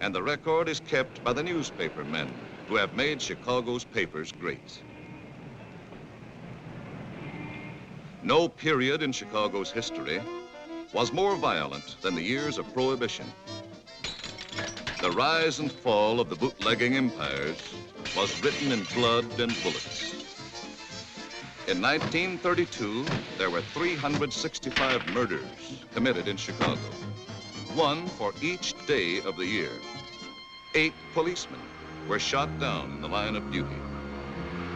and the record is kept by the newspaper men who have made Chicago's papers great. No period in Chicago's history was more violent than the years of Prohibition. The rise and fall of the bootlegging empires was written in blood and bullets. In 1932, there were 365 murders committed in Chicago, one for each day of the year. 8 policemen were shot down in the line of duty.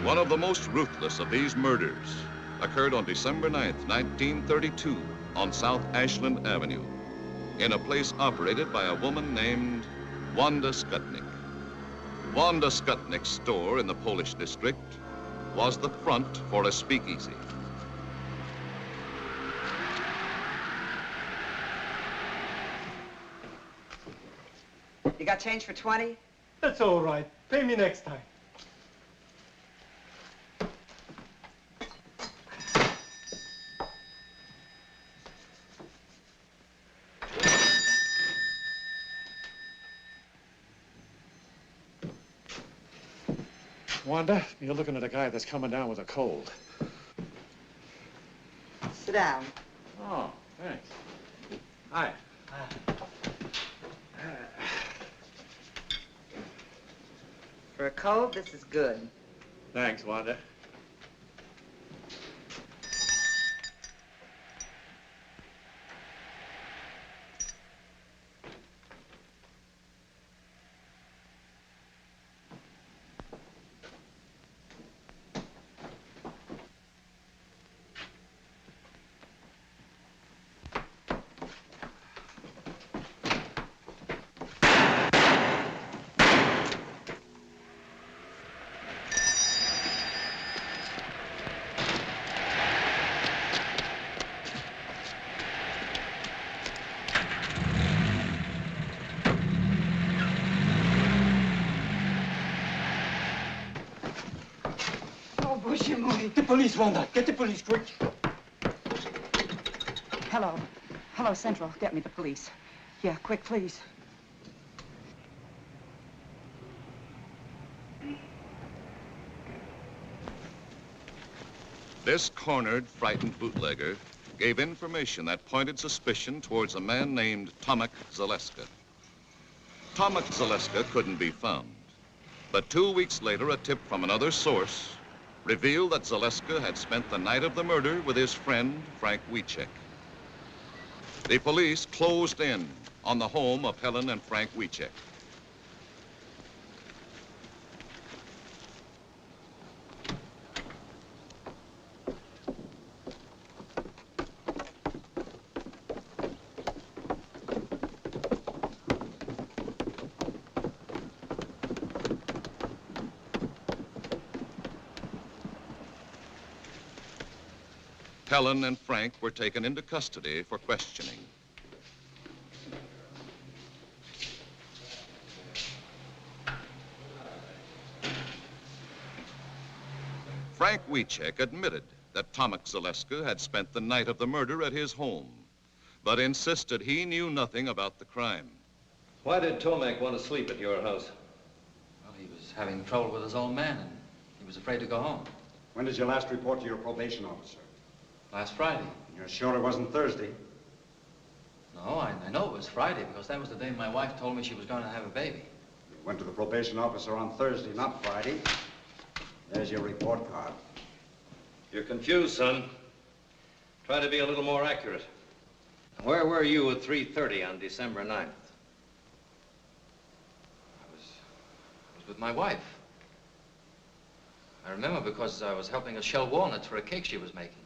One of the most ruthless of these murders occurred on December 9th, 1932, on South Ashland Avenue, in a place operated by a woman named Wanda Skutnik. Wanda Skutnik's store in the Polish district was the front for a speakeasy. You got change for 20? That's all right. Pay me next time. Wanda, you're looking at a guy that's coming down with a cold. Sit down. Oh, thanks. Hi. For a cold, this is good. Thanks, Wanda. Get the police, Wanda. Get the police, quick. Hello. Hello, Central. Get me the police. Yeah, quick, please. This cornered, frightened bootlegger gave information that pointed suspicion towards a man named Tomek Zaleska. Tomek Zaleska couldn't be found, but 2 weeks later, a tip from another source revealed that Zaleska had spent the night of the murder with his friend, Frank Wiecek. The police closed in on the home of Helen and Frank Wiecek. Helen and Frank were taken into custody for questioning. Frank Wiecek admitted that Tomek Zaleska had spent the night of the murder at his home, but insisted he knew nothing about the crime. Why did Tomek want to sleep at your house? Well, he was having trouble with his old man, and he was afraid to go home. When did you last report to your probation officer? Last Friday. You're sure it wasn't Thursday? No, I know it was Friday because that was the day my wife told me she was going to have a baby. You went to the probation officer on Thursday, not Friday. There's your report card. You're confused, son. Try to be a little more accurate. Where were you at 3:30 on December 9th? I was with my wife. I remember because I was helping her shell walnuts for a cake she was making.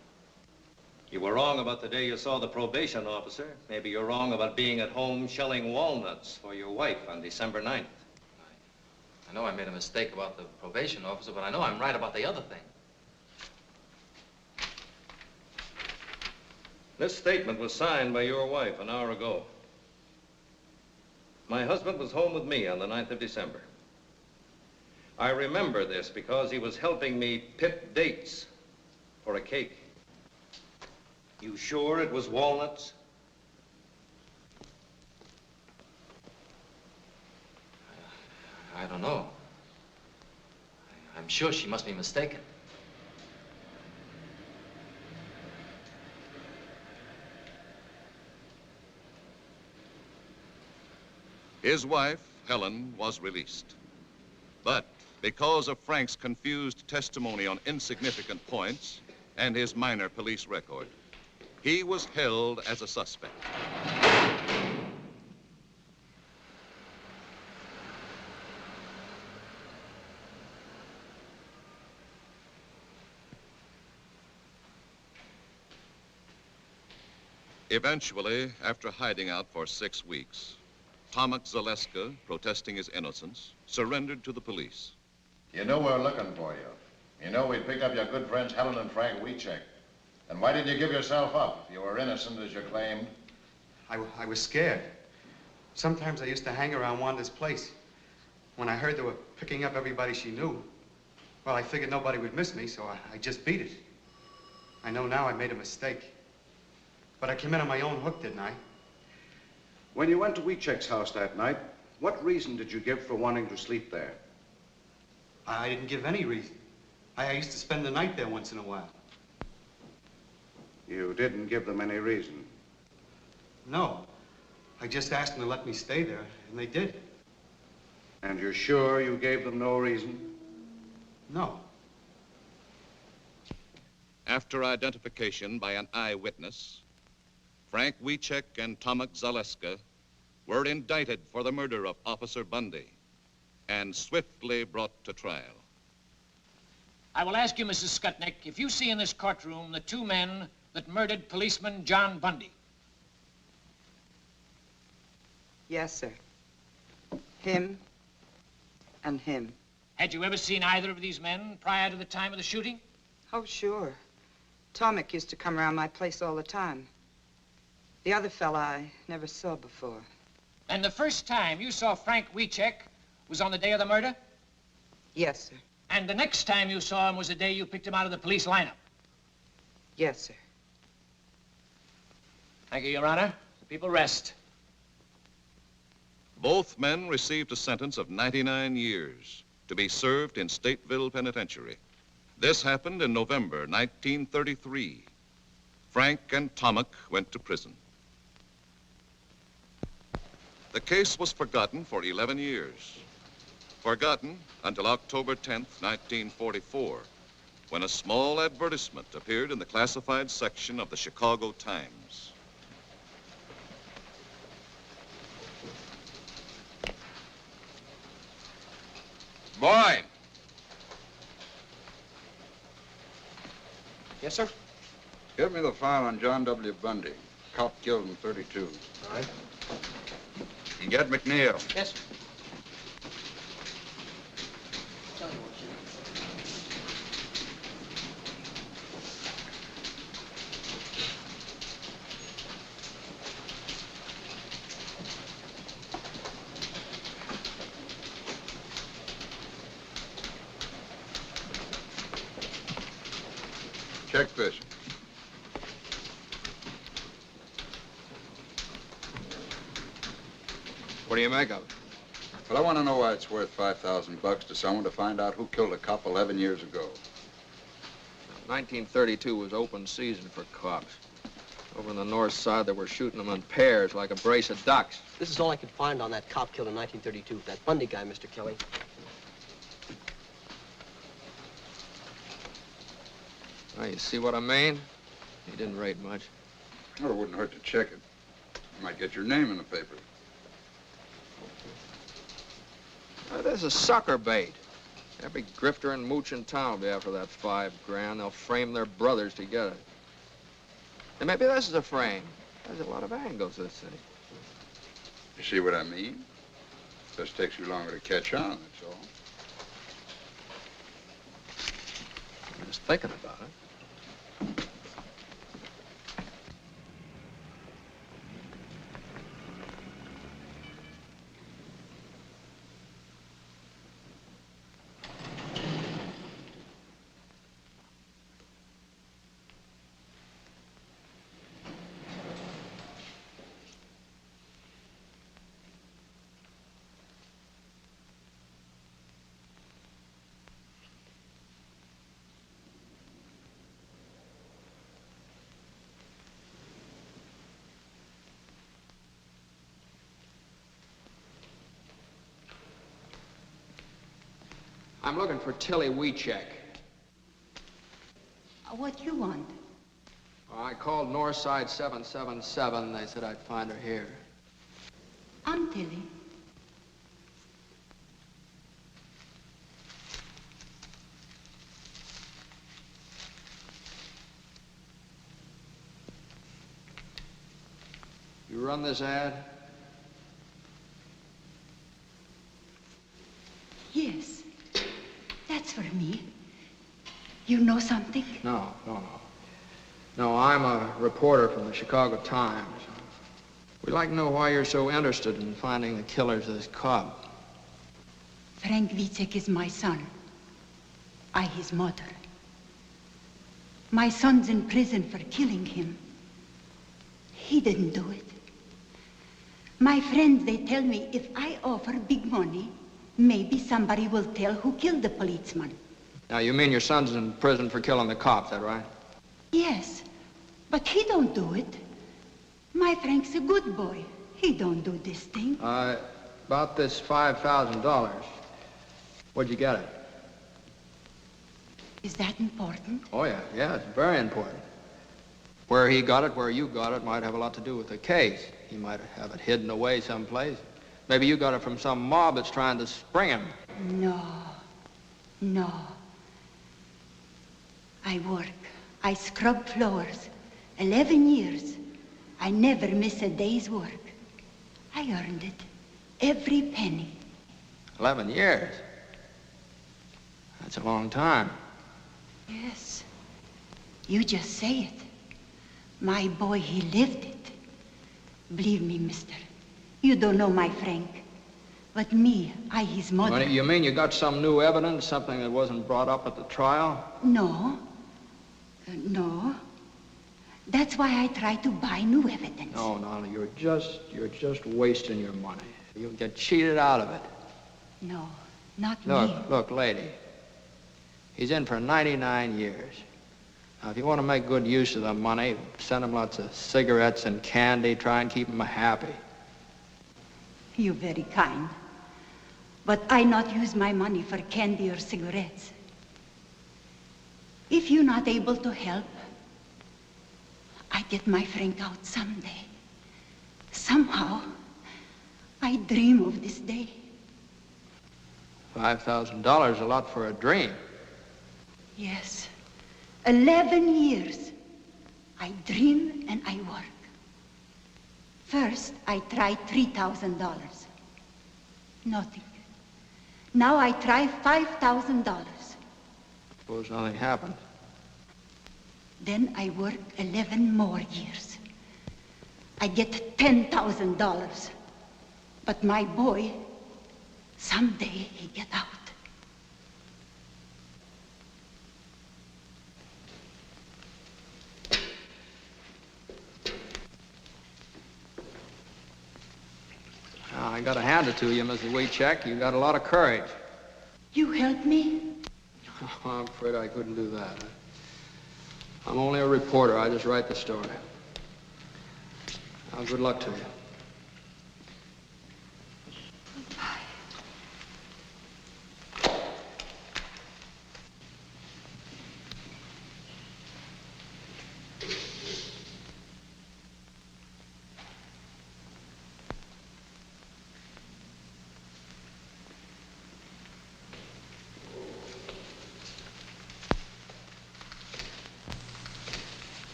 You were wrong about the day you saw the probation officer. Maybe you're wrong about being at home shelling walnuts for your wife on December 9th. I know I made a mistake about the probation officer, but I know I'm right about the other thing. This statement was signed by your wife an hour ago. My husband was home with me on the 9th of December. I remember this because he was helping me pick dates for a cake. You sure it was walnuts? I don't know. I'm sure she must be mistaken. His wife, Helen, was released. But because of Frank's confused testimony on insignificant points and his minor police record, he was held as a suspect. Eventually, after hiding out for 6 weeks, Tomek Zaleska, protesting his innocence, surrendered to the police. You know we're looking for you. You know we picked up your good friends Helen and Frank Wiecek. Then why did you give yourself up if you were innocent as you claimed? I was scared. Sometimes I used to hang around Wanda's place. When I heard they were picking up everybody she knew, well, I figured nobody would miss me, so I just beat it. I know now I made a mistake. But I came in on my own hook, didn't I? When you went to Wiecek's house that night, what reason did you give for wanting to sleep there? I didn't give any reason. I used to spend the night there once in a while. You didn't give them any reason? No. I just asked them to let me stay there, and they did. And you're sure you gave them no reason? No. After identification by an eyewitness, Frank Wiecek and Tomek Zaleska were indicted for the murder of Officer Bundy and swiftly brought to trial. I will ask you, Mrs. Skutnik, if you see in this courtroom the 2 men that murdered policeman John Bundy. Yes, sir. Him and him. Had you ever seen either of these men prior to the time of the shooting? Oh, sure. Tomek used to come around my place all the time. The other fella I never saw before. And the first time you saw Frank Wiecek was on the day of the murder? Yes, sir. And the next time you saw him was the day you picked him out of the police lineup? Yes, sir. Thank you, Your Honor. The people rest. Both men received a sentence of 99 years to be served in Stateville Penitentiary. This happened in November 1933. Frank and Tomek went to prison. The case was forgotten for 11 years. Forgotten until October 10th, 1944, when a small advertisement appeared in the classified section of the Chicago Times. Boy! Yes, sir? Give me the file on John W. Bundy. Cop killed in 32. All right. And get McNeal. Yes, sir. Check this. What do you make of it? Well, I want to know why it's worth $5,000 to someone to find out who killed a cop 11 years ago. 1932 was open season for cops. Over on the north side, they were shooting them in pairs like a brace of ducks. This is all I could find on that cop killed in 1932, that Bundy guy, Mr. Kelly. Now, you see what I mean? He didn't rate much. Well, it wouldn't hurt to check it. You might get your name in the paper. This is sucker bait. Every grifter and mooch in town will be after that $5 grand. They'll frame their brothers to get it. And maybe this is a frame. There's a lot of angles to this thing. You see what I mean? Just takes you longer to catch on, that's all. I'm just thinking about it. I'm looking for Tilly Wiecek. What you want? I called Northside 777. They said I'd find her here. I'm Tilly. You run this ad? Yes. That's for me. You know something? No. No, I'm a reporter from the Chicago Times. We'd like to know why you're so interested in finding the killers of this Cobb. Frank Wiecek is my son. I his mother. My son's in prison for killing him. He didn't do it. My friends, they tell me if I offer big money, maybe somebody will tell who killed the policeman. Now, you mean your son's in prison for killing the cop, is that right? Yes, but he don't do it. My Frank's a good boy. He don't do this thing. About this $5,000. Where'd you get it? Is that important? Oh, yeah, it's very important. Where he got it, where you got it, might have a lot to do with the case. He might have it hidden away someplace. Maybe you got it from some mob that's trying to spring him. No. I work. I scrub floors. 11 years. I never miss a day's work. I earned it. Every penny. 11 years? That's a long time. Yes. You just say it. My boy, he lived it. Believe me, mister. You don't know my Frank. But me, I his mother. Well, you mean you got some new evidence, something that wasn't brought up at the trial? No. No. That's why I try to buy new evidence. No, you're just wasting your money. You'll get cheated out of it. No, not me. Look, lady. He's in for 99 years. Now, if you want to make good use of the money, send him lots of cigarettes and candy, try and keep him happy. You're very kind. But I not use my money for candy or cigarettes. If you're not able to help, I get my Frank out someday. Somehow, I dream of this day. $5,000 a lot for a dream. Yes. 11 years. I dream and I work. First, I tried $3,000. Nothing. Now I try $5,000. Suppose nothing happened. Then I work 11 more years. I get $10,000. But my boy, someday he get out. I gotta hand it to you, Mrs. Wiecek. You got a lot of courage. You help me? I'm afraid I couldn't do that. I'm only a reporter. I just write the story. Now, good luck to you.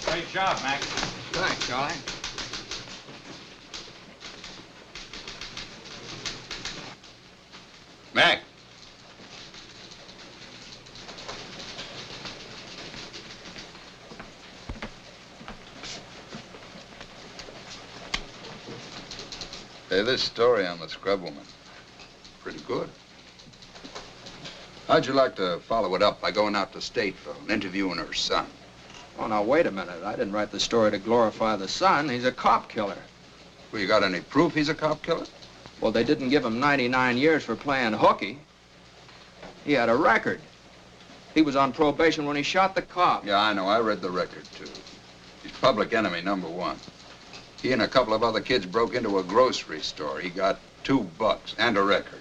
Great job, Max. Thanks, Charlie. Mac. Hey, this story on the scrub woman, pretty good. How'd you like to follow it up by going out to Stateville and interviewing her son? Oh, now, wait a minute. I didn't write the story to glorify the son. He's a cop killer. Well, you got any proof he's a cop killer? Well, they didn't give him 99 years for playing hooky. He had a record. He was on probation when he shot the cop. Yeah, I know. I read the record, too. He's public enemy #1. He and a couple of other kids broke into a grocery store. He got $2 and a record.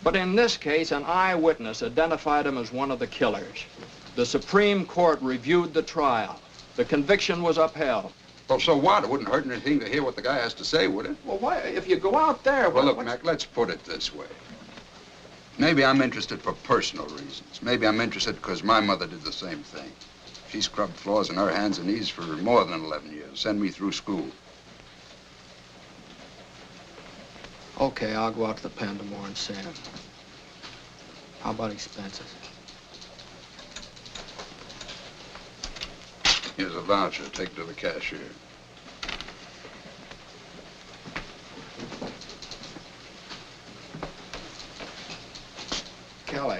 But in this case, an eyewitness identified him as one of the killers. The Supreme Court reviewed the trial. The conviction was upheld. Well, so what? It wouldn't hurt anything to hear what the guy has to say, would it? Well, why, if you go out there... Well, look, Mac, let's put it this way. Maybe I'm interested for personal reasons. Maybe I'm interested because my mother did the same thing. She scrubbed floors on her hands and knees for more than 11 years, sent me through school. Okay, I'll go out to the pen tomorrow and see him. How about expenses? Here's a voucher. Take it to the cashier. Kelly.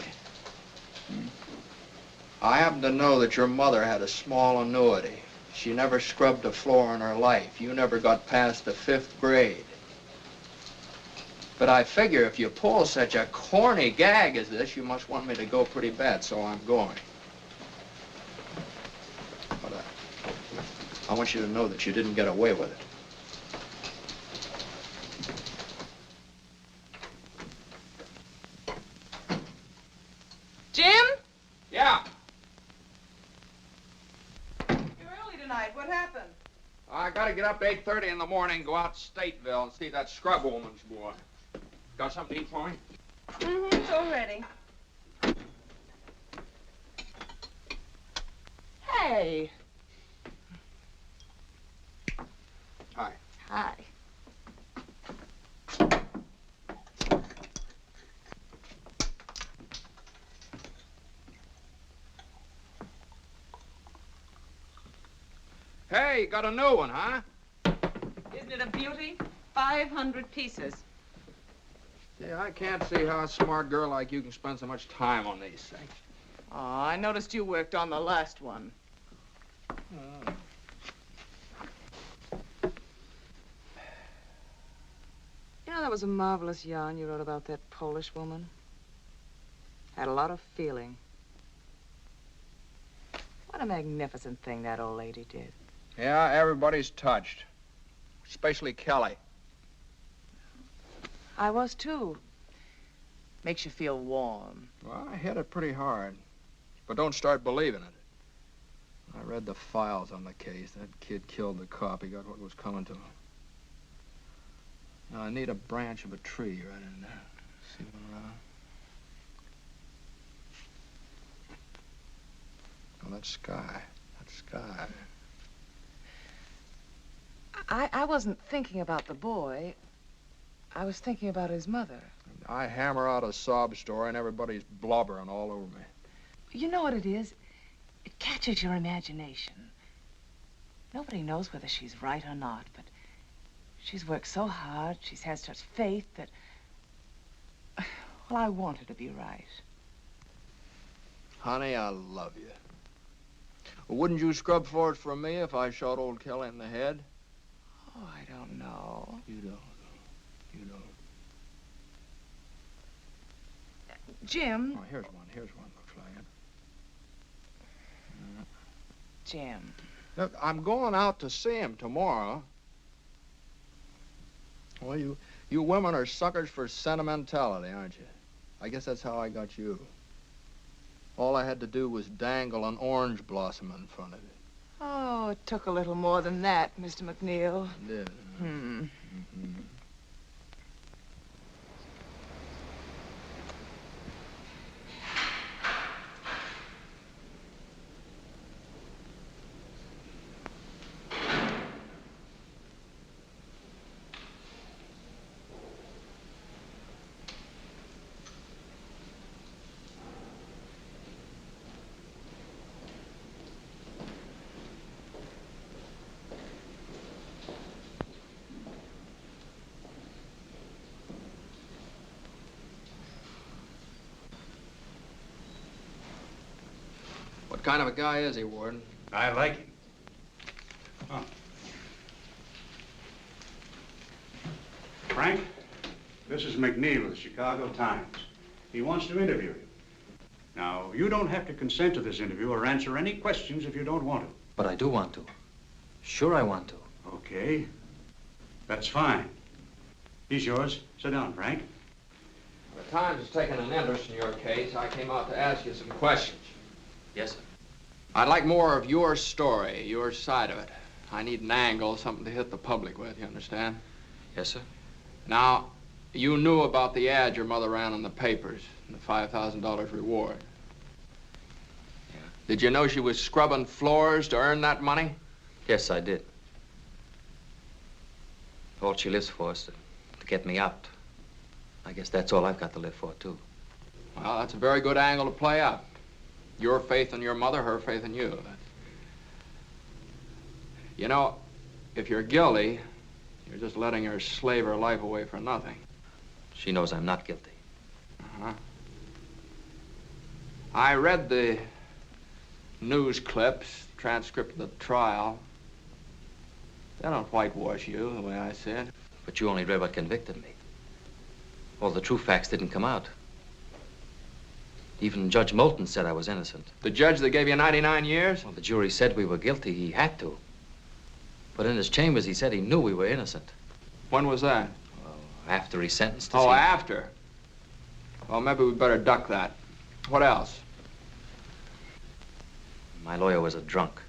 I happen to know that your mother had a small annuity. She never scrubbed a floor in her life. You never got past the 5th grade. But I figure if you pull such a corny gag as this, you must want me to go pretty bad, so I'm going. But I want you to know that you didn't get away with it. Jim? Yeah. You're early tonight. What happened? I gotta get up at 8:30 in the morning, go out to Stateville and see that scrub woman's boy. Got something to eat for me? Mm-hmm, it's all ready. Hey. Hi. Hi. Hey, you got a new one, huh? Isn't it a beauty? 500 pieces. Yeah, I can't see how a smart girl like you can spend so much time on these things. Oh, I noticed you worked on the last one. You know, that was a marvelous yarn you wrote about that Polish woman. Had a lot of feeling. What a magnificent thing that old lady did. Yeah, everybody's touched. Especially Kelly. I was, too. Makes you feel warm. Well, I hit it pretty hard. But don't start believing it. I read the files on the case. That kid killed the cop. He got what was coming to him. Now, I need a branch of a tree right in there. See one around? Oh, that sky. That sky. I wasn't thinking about the boy. I was thinking about his mother. I hammer out a sob story and everybody's blubbering all over me. You know what it is? It catches your imagination. Nobody knows whether she's right or not, but she's worked so hard, she's had such faith that... Well, I want her to be right. Honey, I love you. Well, wouldn't you scrub floors for me if I shot old Kelly in the head? Oh, I don't know. You don't. You don't. Jim. Oh, here's one. Here's one. Looks like it. Jim. Look, I'm going out to see him tomorrow. Well, you women are suckers for sentimentality, aren't you? I guess that's how I got you. All I had to do was dangle an orange blossom in front of it. Oh, it took a little more than that, Mr. McNeal. It did. Hmm. Mm-hmm. What kind of a guy is he, Warden? I like him. Oh. Frank, this is McNeal of the Chicago Times. He wants to interview you. Now, you don't have to consent to this interview or answer any questions if you don't want to. But I do want to. Sure I want to. Okay. That's fine. He's yours. Sit down, Frank. The Times has taken an interest in your case. I came out to ask you some questions. Yes, sir. I'd like more of your story, your side of it. I need an angle, something to hit the public with, you understand? Yes, sir. Now, you knew about the ad your mother ran in the papers, and the $5,000 reward. Yeah. Did you know she was scrubbing floors to earn that money? Yes, I did. All she lives for is to get me out. I guess that's all I've got to live for, too. Well, that's a very good angle to play up. Your faith in your mother, her faith in you. You know, if you're guilty, you're just letting her slave her life away for nothing. She knows I'm not guilty. Uh-huh. I read the news clips, transcript of the trial. They don't whitewash you, the way I see it. But you only read what convicted me. All the true facts didn't come out. Even Judge Moulton said I was innocent. The judge that gave you 99 years? Well, the jury said we were guilty. He had to. But in his chambers, he said he knew we were innocent. When was that? Well, after he sentenced us. Oh, after? Well, maybe we better duck that. What else? My lawyer was a drunk.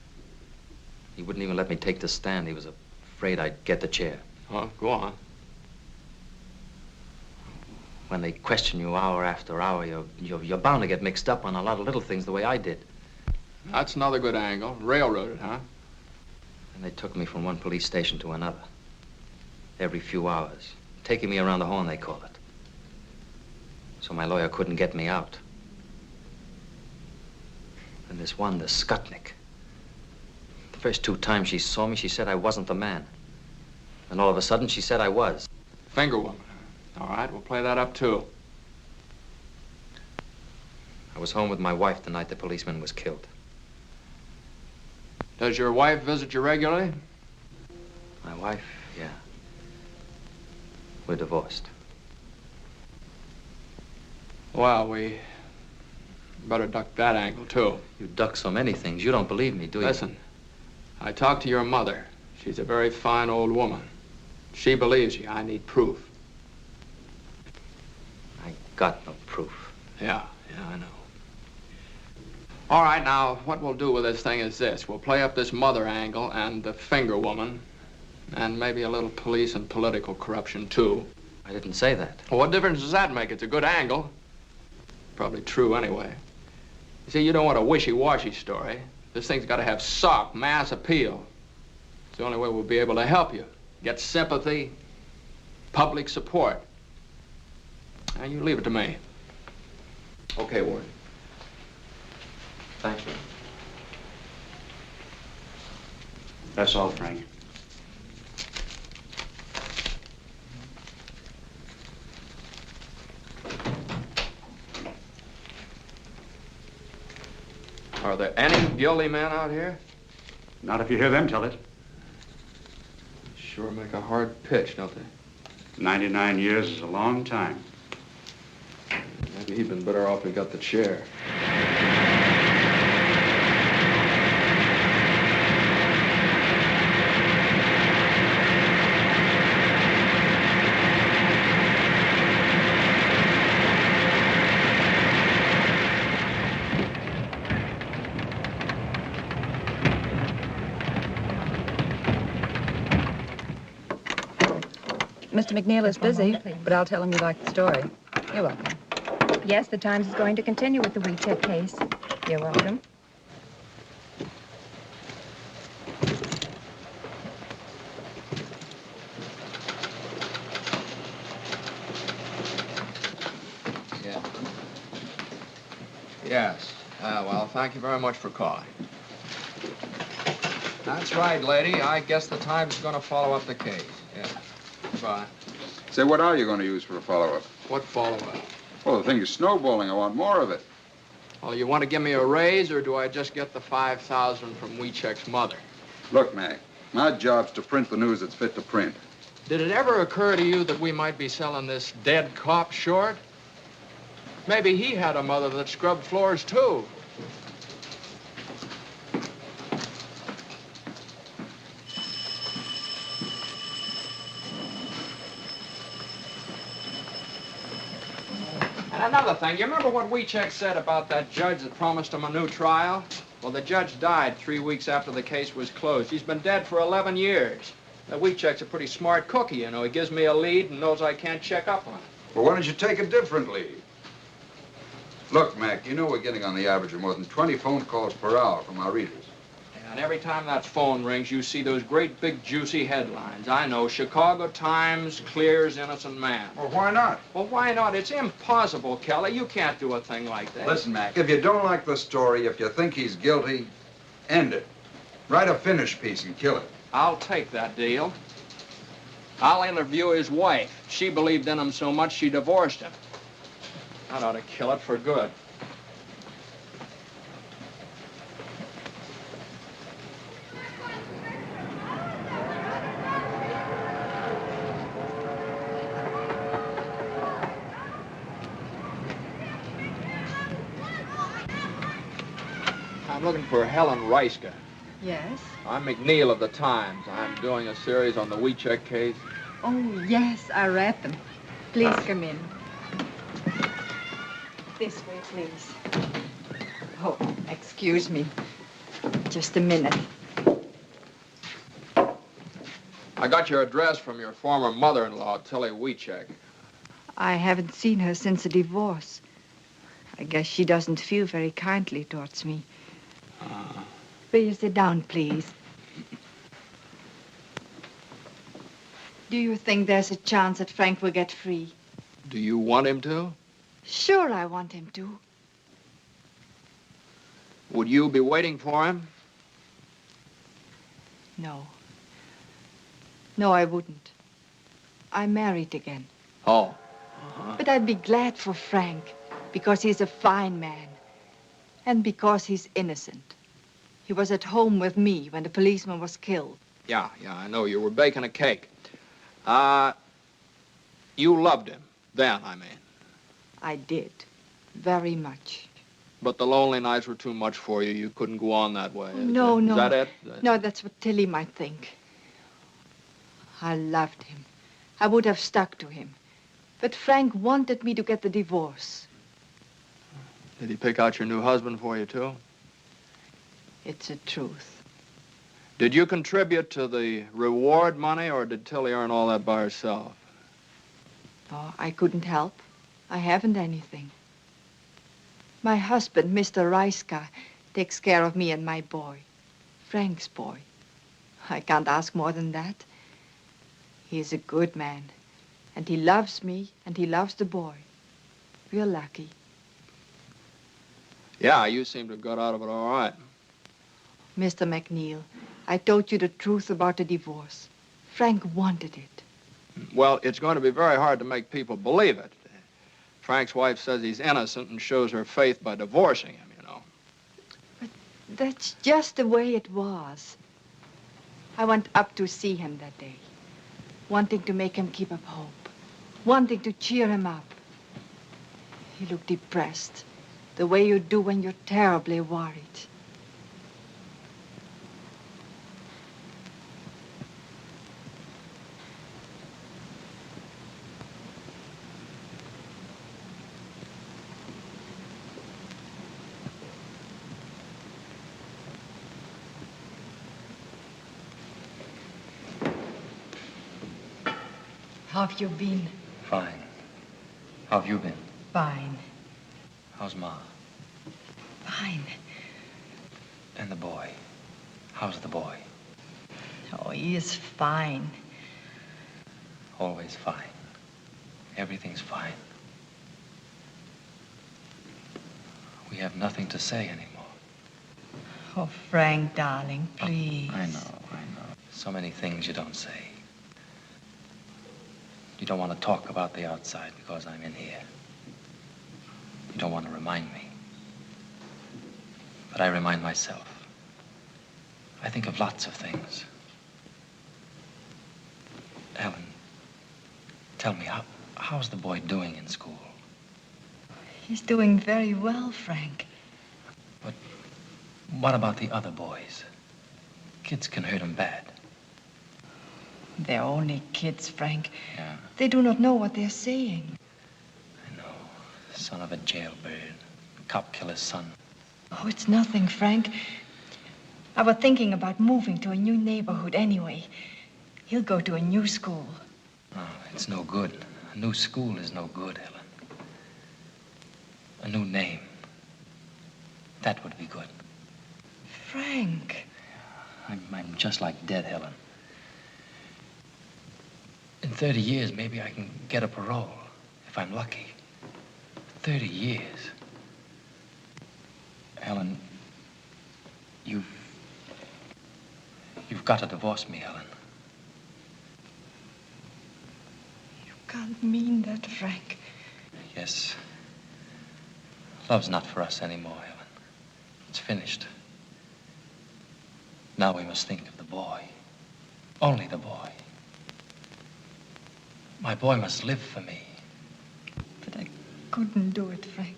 He wouldn't even let me take the stand. He was afraid I'd get the chair. Oh, go on. When they question you hour after hour, you're bound to get mixed up on a lot of little things the way I did. That's another good angle. Railroaded, huh? And they took me from one police station to another. Every few hours. Taking me around the horn, they call it. So my lawyer couldn't get me out. And this one, the Skutnik. The first 2 times she saw me, she said I wasn't the man. And all of a sudden, she said I was. Finger woman. All right, we'll play that up, too. I was home with my wife the night the policeman was killed. Does your wife visit you regularly? My wife, yeah. We're divorced. Well, we better duck that angle, too. You duck so many things. You don't believe me, do you? Listen, I talked to your mother. She's a very fine old woman. She believes you. I need proof. I got no proof. Yeah, I know. All right, now, what we'll do with this thing is this. We'll play up this mother angle and the finger woman, and maybe a little police and political corruption, too. I didn't say that. Well, what difference does that make? It's a good angle. Probably true, anyway. You see, you don't want a wishy-washy story. This thing's got to have sock, mass appeal. It's the only way we'll be able to help you. Get sympathy, public support. Now, you leave it to me. Okay, Ward. Thank you. That's all, Frank. Are there any guilty men out here? Not if you hear them tell it. Sure make a hard pitch, don't they? 99 years is a long time. Maybe he'd been better off if he got the chair. Mr. McNeal is busy, but I'll tell him you like the story. You're welcome. Yes, the Times is going to continue with the Wiecek case. You're welcome. Yeah. Yes. Well, thank you very much for calling. That's right, lady. I guess the Times is going to follow up the case. Yeah. Goodbye. Say, what are you going to use for a follow-up? What follow-up? Well, the thing is snowballing. I want more of it. Well, you want to give me a raise, or do I just get the $5,000 from Wiecek's mother? Look, Mac, my job's to print the news that's fit to print. Did it ever occur to you that we might be selling this dead cop short? Maybe he had a mother that scrubbed floors, too. And another thing, you remember what Wiecek said about that judge that promised him a new trial? Well, the judge died 3 weeks after the case was closed. He's been dead for 11 years. Now, Wiecek's a pretty smart cookie, you know. He gives me a lead and knows I can't check up on it. Well, why don't you take a different lead? Look, Mac, you know we're getting on the average of more than 20 phone calls per hour from our readers. And every time that phone rings, you see those great big juicy headlines. I know, Chicago Times clears innocent man. Well, why not? Well, why not? It's impossible, Kelly. You can't do a thing like that. Listen, Mac, if you don't like the story, if you think he's guilty, end it. Write a finish piece and kill it. I'll take that deal. I'll interview his wife. She believed in him so much she divorced him. That ought to kill it for good. I'm looking for Helen Reiska. Yes? I'm McNeal of the Times. I'm doing a series on the Wiecek case. Oh, yes, I read them. Please come in. This way, please. Oh, excuse me. Just a minute. I got your address from your former mother-in-law, Tilly Wiecek. I haven't seen her since the divorce. I guess she doesn't feel very kindly towards me. Will you sit down, please? Do you think there's a chance that Frank will get free? Do you want him to? Sure, I want him to. Would you be waiting for him? No. No, I wouldn't. I'm married again. Oh. But I'd be glad for Frank, because he's a fine man. And because he's innocent. He was at home with me when the policeman was killed. Yeah, I know. You were baking a cake. You loved him. Then, I mean. I did. Very much. But the lonely nights were too much for you. You couldn't go on that way. No. Is that it? No, that's what Tilly might think. I loved him. I would have stuck to him. But Frank wanted me to get the divorce. Did he pick out your new husband for you, too? It's the truth. Did you contribute to the reward money, or did Tilly earn all that by herself? Oh, I couldn't help. I haven't anything. My husband, Mr. Reiska, takes care of me and my boy. Frank's boy. I can't ask more than that. He is a good man. And he loves me, and he loves the boy. We're lucky. Yeah, you seem to have got out of it all right. Mr. McNeal, I told you the truth about the divorce. Frank wanted it. Well, it's going to be very hard to make people believe it. Frank's wife says he's innocent and shows her faith by divorcing him, you know. But that's just the way it was. I went up to see him that day, wanting to make him keep up hope, wanting to cheer him up. He looked depressed, the way you do when you're terribly worried. How have you been? Fine. How have you been? Fine. How's Ma? Fine. And the boy? How's the boy? Oh, he is fine. Always fine. Everything's fine. We have nothing to say anymore. Oh, Frank, darling, please. I know. So many things you don't say. You don't want to talk about the outside because I'm in here. You don't want to remind me. But I remind myself. I think of lots of things. Ellen, tell me, how's the boy doing in school? He's doing very well, Frank. But what about the other boys? Kids can hurt him bad. They're only kids, Frank. Yeah, They do not know what they're saying. I know. Son of a jailbird. Cop killer's son. Oh, it's nothing, Frank. I was thinking about moving to a new neighborhood anyway. He'll go to a new school. Oh, it's no good. A new school is no good, Helen. A new name. That would be good. Frank. I'm just like dead, Helen. In 30 years, maybe I can get a parole, if I'm lucky. 30 years. Helen, you've got to divorce me, Helen. You can't mean that, Frank. Yes. Love's not for us anymore, Helen. It's finished. Now we must think of the boy. Only the boy. My boy must live for me. But I couldn't do it, Frank.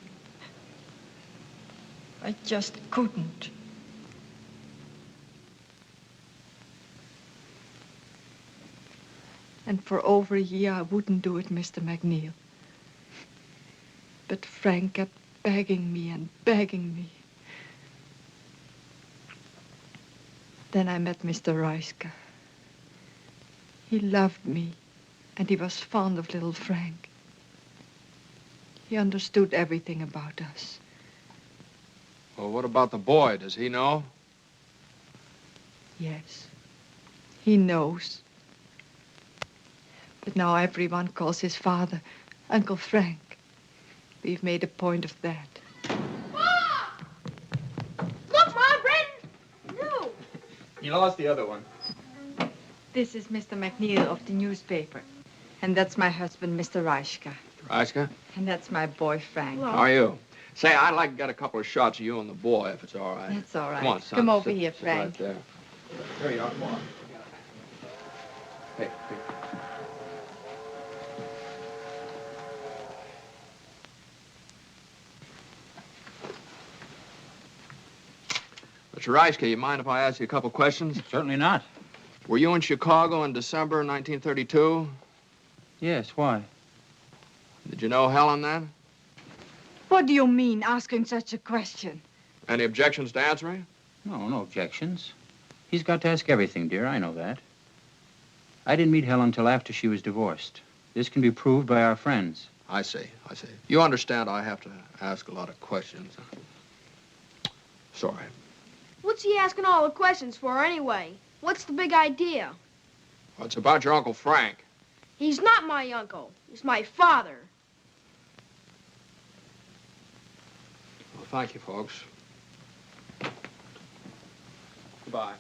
I just couldn't. And for over a year, I wouldn't do it, Mr. McNeal. But Frank kept begging me and begging me. Then I met Mr. Reiska. He loved me, and he was fond of little Frank. He understood everything about us. Well, what about the boy? Does he know? Yes, he knows. But now everyone calls his father Uncle Frank. We've made a point of that. Look, Mom, Brandon! No! You lost the other one. This is Mr. McNeal of the newspaper. And that's my husband, Mr. Reiska. Reiska? And that's my boy, Frank. How are you? Say, I'd like to get a couple of shots of you and the boy, if it's all right. That's all right. Come on, son. Come over Sit- here, sit Frank. Right there. There you are. Come on. Hey, hey. Mr. Reiska, you mind if I ask you a couple questions? Certainly not. Were you in Chicago in December 1932? Yes, why? Did you know Helen then? What do you mean, asking such a question? Any objections to answering? No, no objections. He's got to ask everything, dear. I know that. I didn't meet Helen till after she was divorced. This can be proved by our friends. I see, I see. You understand I have to ask a lot of questions. Sorry. What's he asking all the questions for anyway? What's the big idea? Well, it's about your Uncle Frank. He's not my uncle. He's my father. Well, thank you, folks. Goodbye.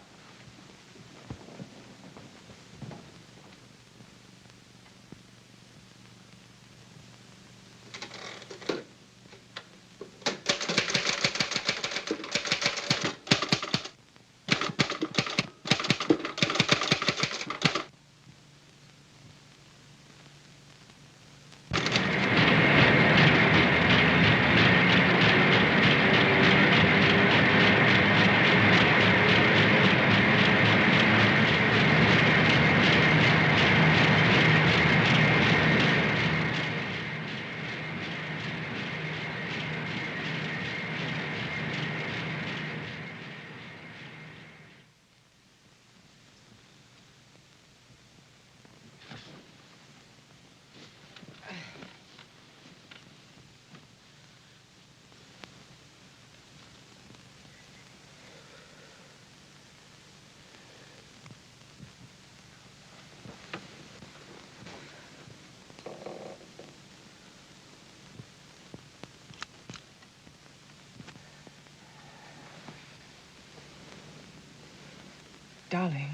Darling,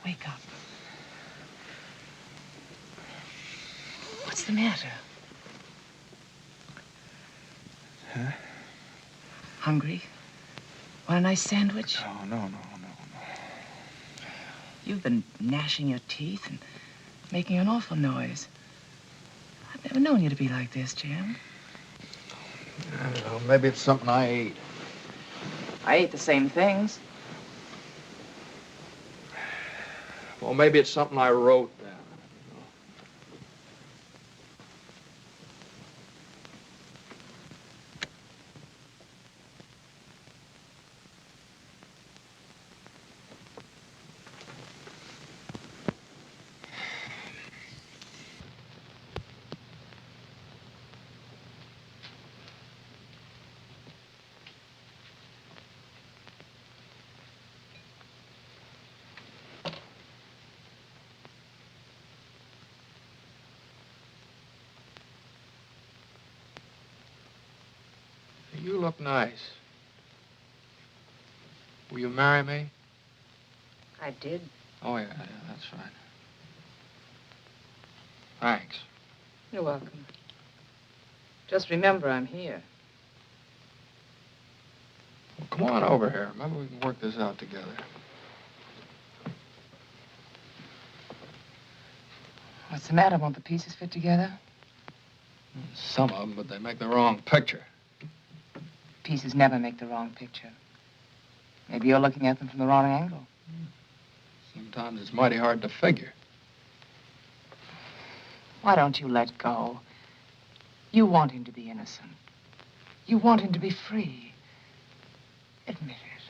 wake up. What's the matter? Huh? Hungry? Want a nice sandwich? Oh, no. You've been gnashing your teeth and making an awful noise. I've never known you to be like this, Jim. I don't know. Maybe it's something I ate. I ate the same things. Well, maybe it's something I wrote then. You look nice. Will you marry me? I did. Oh, yeah, that's right. Thanks. You're welcome. Just remember I'm here. Well, come on over here. Maybe we can work this out together. What's the matter? Won't the pieces fit together? Some of them, but they make the wrong picture. Pieces never make the wrong picture. Maybe you're looking at them from the wrong angle. Sometimes it's mighty hard to figure. Why don't you let go? You want him to be innocent. You want him to be free. Admit it.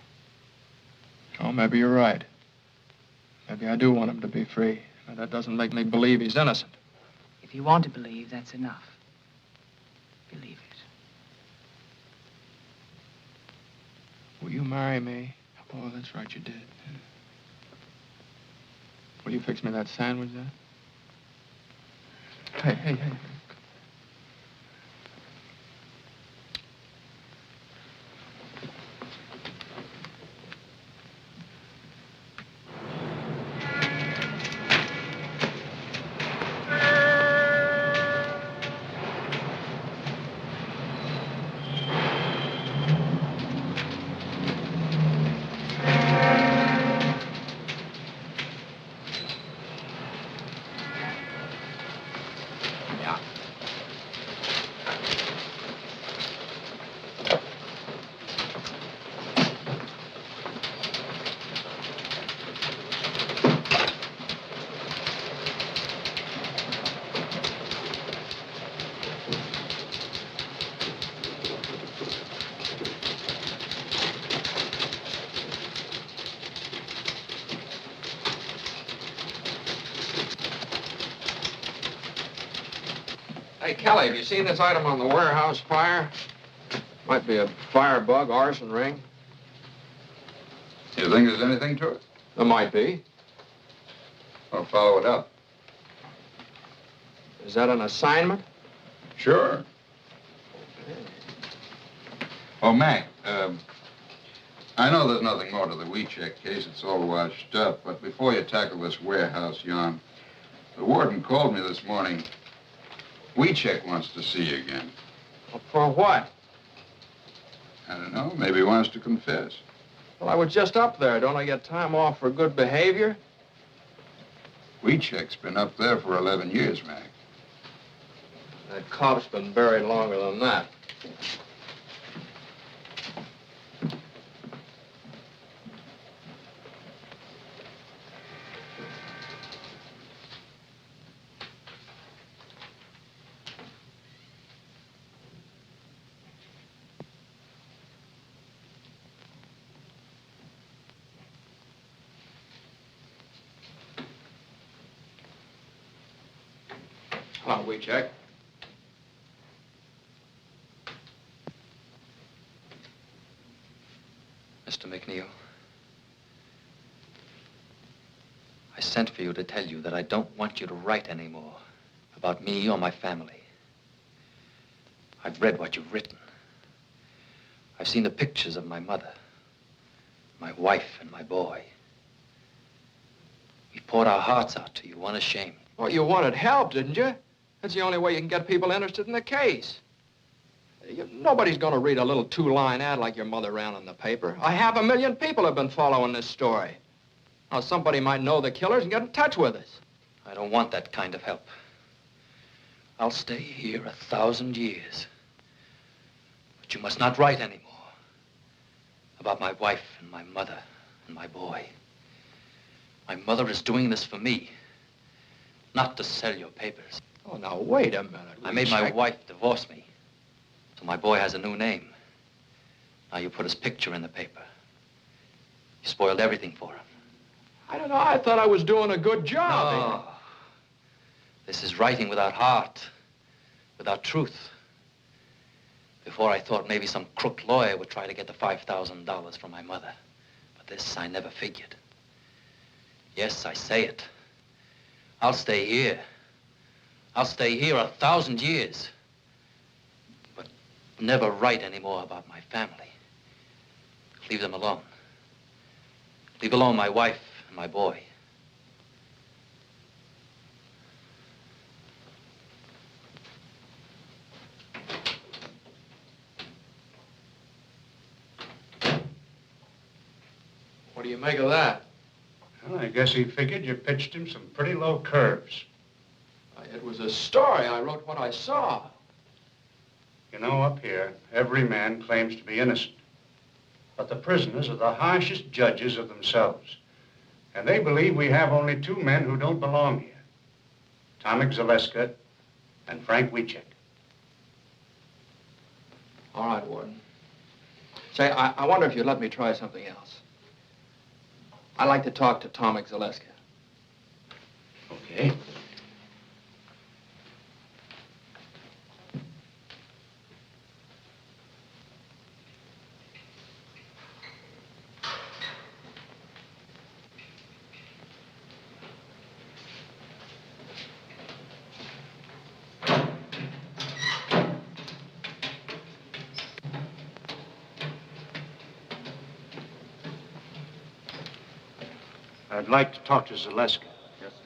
Oh, maybe you're right. Maybe I do want him to be free. But that doesn't make me believe he's innocent. If you want to believe, that's enough. Believe it. Will you marry me? Oh, that's right, you did. Will you fix me that sandwich then? Hey. Hey, Kelly, have you seen this item on the warehouse fire? Might be a firebug, arson ring. You think there's anything to it? There might be. I'll follow it up. Is that an assignment? Sure. Oh, Mac, I know there's nothing more to the Wiecek case. It's all washed up. But before you tackle this warehouse yarn, the warden called me this morning. Wiecek wants to see you again. Well, for what? I don't know. Maybe he wants to confess. Well, I was just up there. Don't I get time off for good behavior? Wiecek's been up there for 11 years, Mac. That Cobb's been buried longer than that. Hello, Wiecek. Mr. McNeal, I sent for you to tell you that I don't want you to write anymore about me or my family. I've read what you've written. I've seen the pictures of my mother, my wife, and my boy. We poured our hearts out to you, unashamed. Well, you wanted help, didn't you? That's the only way you can get people interested in the case. Nobody's going to read a little two-line ad like your mother ran in the paper. 500,000 people have been following this story. Now, somebody might know the killers and get in touch with us. I don't want that kind of help. I'll stay here 1,000 years. But you must not write anymore about my wife and my mother and my boy. My mother is doing this for me, not to sell your papers. Oh, now, wait a minute. I made my Wiecek. wife divorce me, so my boy has a new name. Now you put his picture in the paper. You spoiled everything for him. I don't know. I thought I was doing a good job. No. This is writing without heart, without truth. Before I thought maybe some crook lawyer would try to get the $5,000 from my mother. But this I never figured. Yes, I say it. I'll stay here. I'll stay here 1,000 years. But never write anymore about my family. Leave them alone. Leave alone my wife and my boy. What do you make of that? Well, I guess he figured you pitched him some pretty low curves. It was a story. I wrote what I saw. You know, up here, every man claims to be innocent. But the prisoners are the harshest judges of themselves. And they believe we have only two men who don't belong here. Tomek Zaleska and Frank Wiecek. All right, Warden. Say, I wonder if you'd let me try something else. I'd like to talk to Tomek Zaleska. Okay. I'd like to talk to Zaleska. Yes, sir.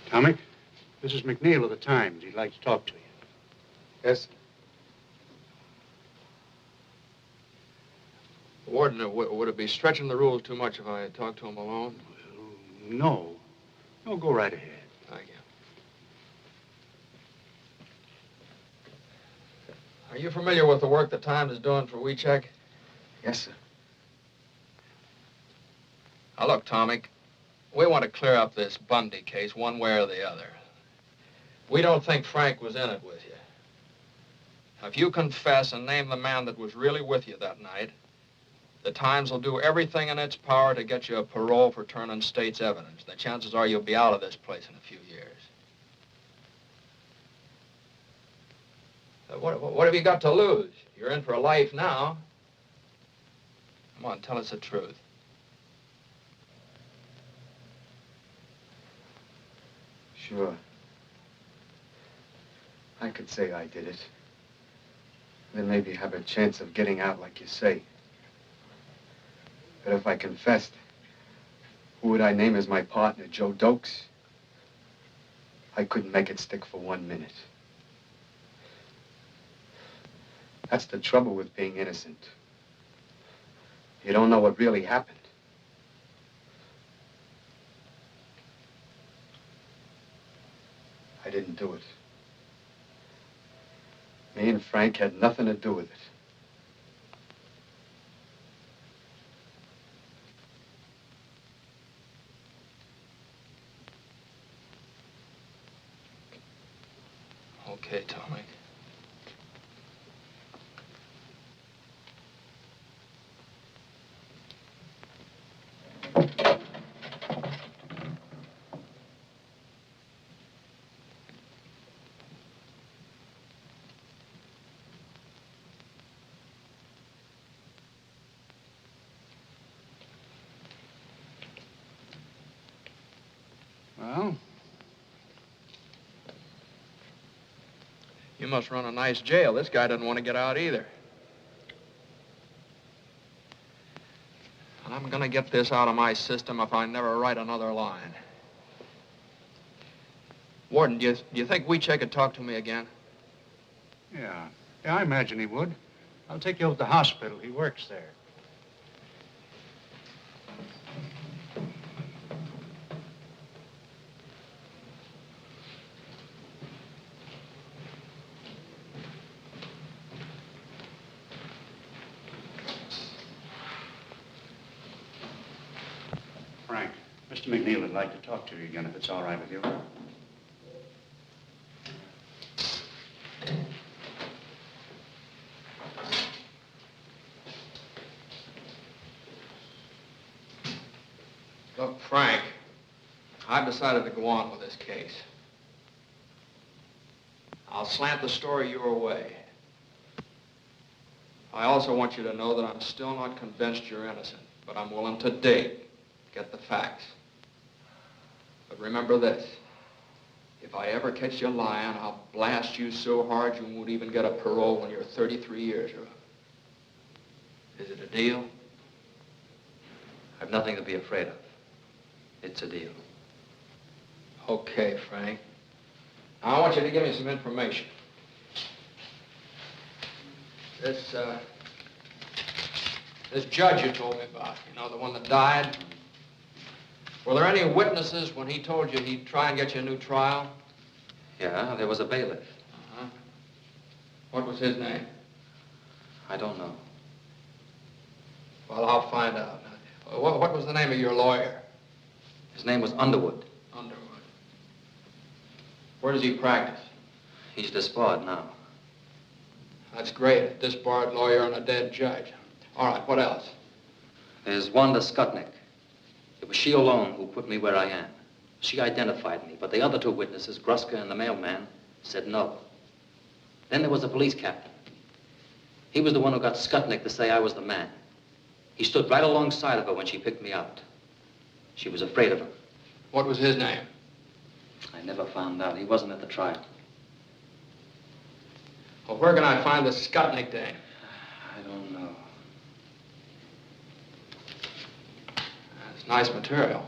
Tomek, this is McNeal of the Times. He'd like to talk to you. Yes? Warden, would it be stretching the rules too much if I talked to him alone? No. No, go right ahead. Thank you. Are you familiar with the work the Times is doing for Wiecek? Yes, sir. Now, look, Tomek, we want to clear up this Bundy case one way or the other. We don't think Frank was in it with you. Now, if you confess and name the man that was really with you that night, the Times will do everything in its power to get you a parole for turning state's evidence. The chances are you'll be out of this place in a few years. What have you got to lose? You're in for a life now. Come on, tell us the truth. Sure. I could say I did it. Then maybe have a chance of getting out like you say. But if I confessed, who would I name as my partner, Joe Dokes? I couldn't make it stick for 1 minute. That's the trouble with being innocent. You don't know what really happened. I didn't do it. Me and Frank had nothing to do with it. Okay, Tomek. Well? You must run a nice jail. This guy doesn't want to get out either. I'm going to to get this out of my system if I never write another line. Warden, do you think Wiecek could talk to me again? Yeah, I imagine he would. I'll take you over to the hospital. He works there. Frank, Mr. McNeal would like to talk to you again, if it's all right with you. Look, Frank, I've decided to go on with this case. I'll slant the story your way. I also want you to know that I'm still not convinced you're innocent, but I'm willing to dig, get the facts. But remember this, if I ever catch you lying, I'll blast you so hard you won't even get a parole when you're 33 years old. Is it a deal? I've nothing to be afraid of. It's a deal. Okay, Frank. Now, I want you to give me some information. This judge you told me about, you know, the one that died. Were there any witnesses when he told you he'd try and get you a new trial? Yeah, there was a bailiff. Uh-huh. What was his name? I don't know. Well, I'll find out. What was the name of your lawyer? His name was Underwood. Underwood. Where does he practice? He's disbarred now. That's great. A disbarred lawyer and a dead judge. All right, what else? There's Wanda Skutnik. It was she alone who put me where I am. She identified me, but the other two witnesses, Gruska and the mailman, said no. Then there was the police captain. He was the one who got Skutnik to say I was the man. He stood right alongside of her when she picked me out. She was afraid of him. What was his name? I never found out. He wasn't at the trial. Well, where can I find the Skutnik dame? I don't know. That's nice material.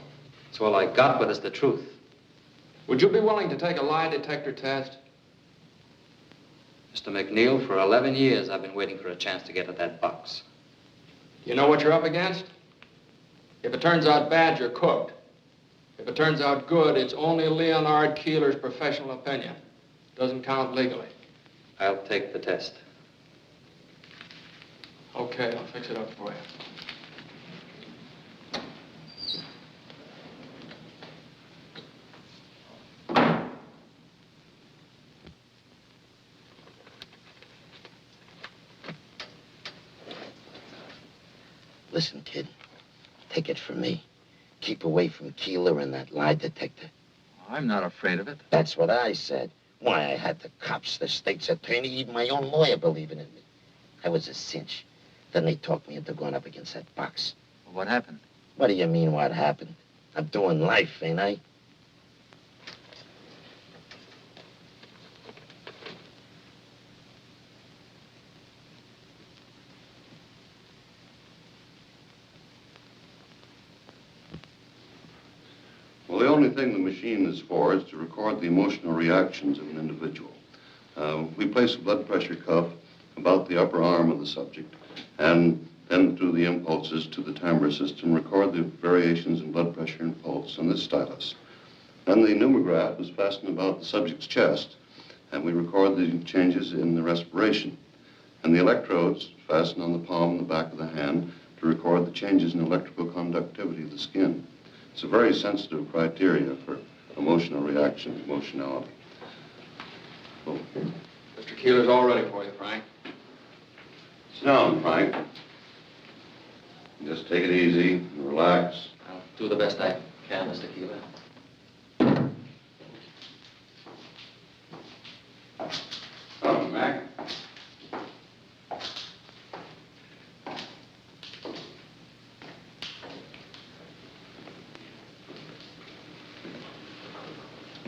It's all I got, but it's the truth. Would you be willing to take a lie detector test? Mr. McNeal, for 11 years, I've been waiting for a chance to get at that box. You know what you're up against? If it turns out bad, you're cooked. If it turns out good, it's only Leonard Keeler's professional opinion. Doesn't count legally. I'll take the test. Okay, I'll fix it up for you. Listen, kid, take it from me. Keep away from Keeler and that lie detector. I'm not afraid of it. That's what I said. Why, I had the cops, the state's attorney, even my own lawyer believing in me. I was a cinch. Then they talked me into going up against that box. Well, what happened? What do you mean, what happened? I'm doing life, ain't I? Well, the only thing the machine is for is to record the emotional reactions of an individual. We place a blood pressure cuff about the upper arm of the subject, and then through the impulses to the timbre system, record the variations in blood pressure and pulse on this stylus. Then the pneumograph is fastened about the subject's chest, and we record the changes in the respiration. And the electrodes fastened on the palm and the back of the hand to record the changes in electrical conductivity of the skin. It's a very sensitive criteria for emotional reaction, emotionality. Oh. Mr. Keeler's all ready for you, Frank. Sit down, Frank. Just take it easy and relax. I'll do the best I can, Mr. Keeler. Come, Mac.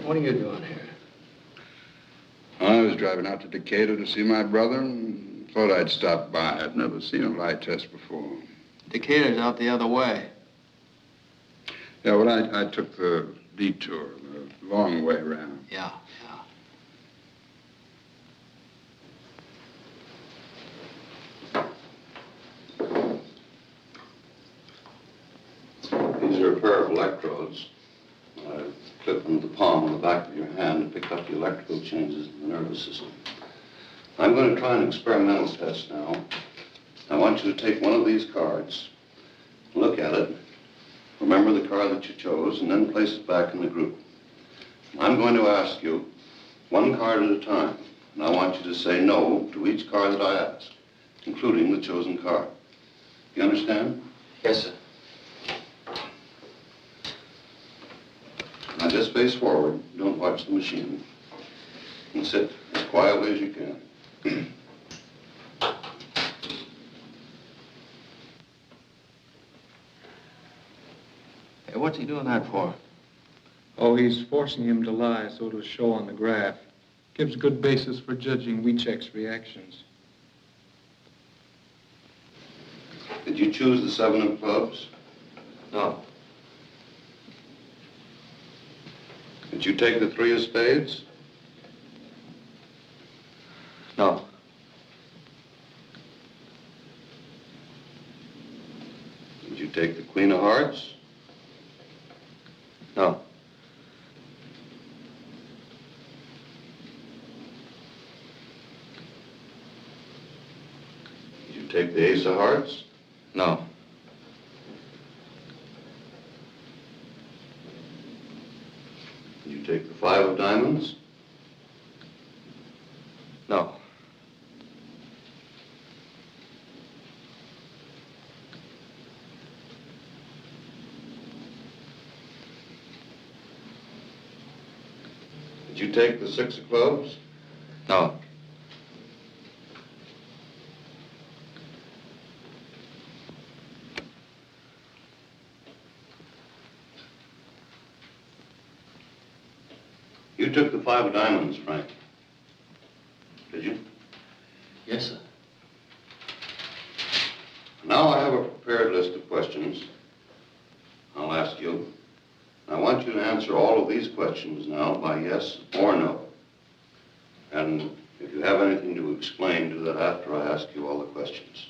What are you doing here? I was driving out to Decatur to see my brother and thought I'd stop by. I'd never seen a lie test before. Decatur's out the other way. Yeah, well, I took the detour, the long way around. Yeah. These are a pair of electrodes. I clip them to the palm on the back of your hand to pick up the electrical changes in the nervous system. I'm going to try an experimental test now. I want you to take one of these cards, look at it, remember the card that you chose, and then place it back in the group. I'm going to ask you one card at a time, and I want you to say no to each card that I ask, including the chosen card. You understand? Yes, sir. Now just face forward. Don't watch the machine. And sit as quietly as you can. Hey, what's he doing that for? Oh, he's forcing him to lie so it'll show on the graph. Gives good basis for judging Wiecek's reactions. Did you choose the 7 of clubs? No. Did you take the 3 of spades? No. Did you take the Queen of Hearts? No. Did you take the Ace of Hearts? No. Did you take the 5 of Diamonds? No. Did you take the 6 of Clubs? No. You took the 5 of Diamonds, Frank. Did you? Yes, sir. Now I have a prepared list of questions I'll ask you. I want you to answer all of these questions now by yes or no. And if you have anything to explain, do that after I ask you all the questions.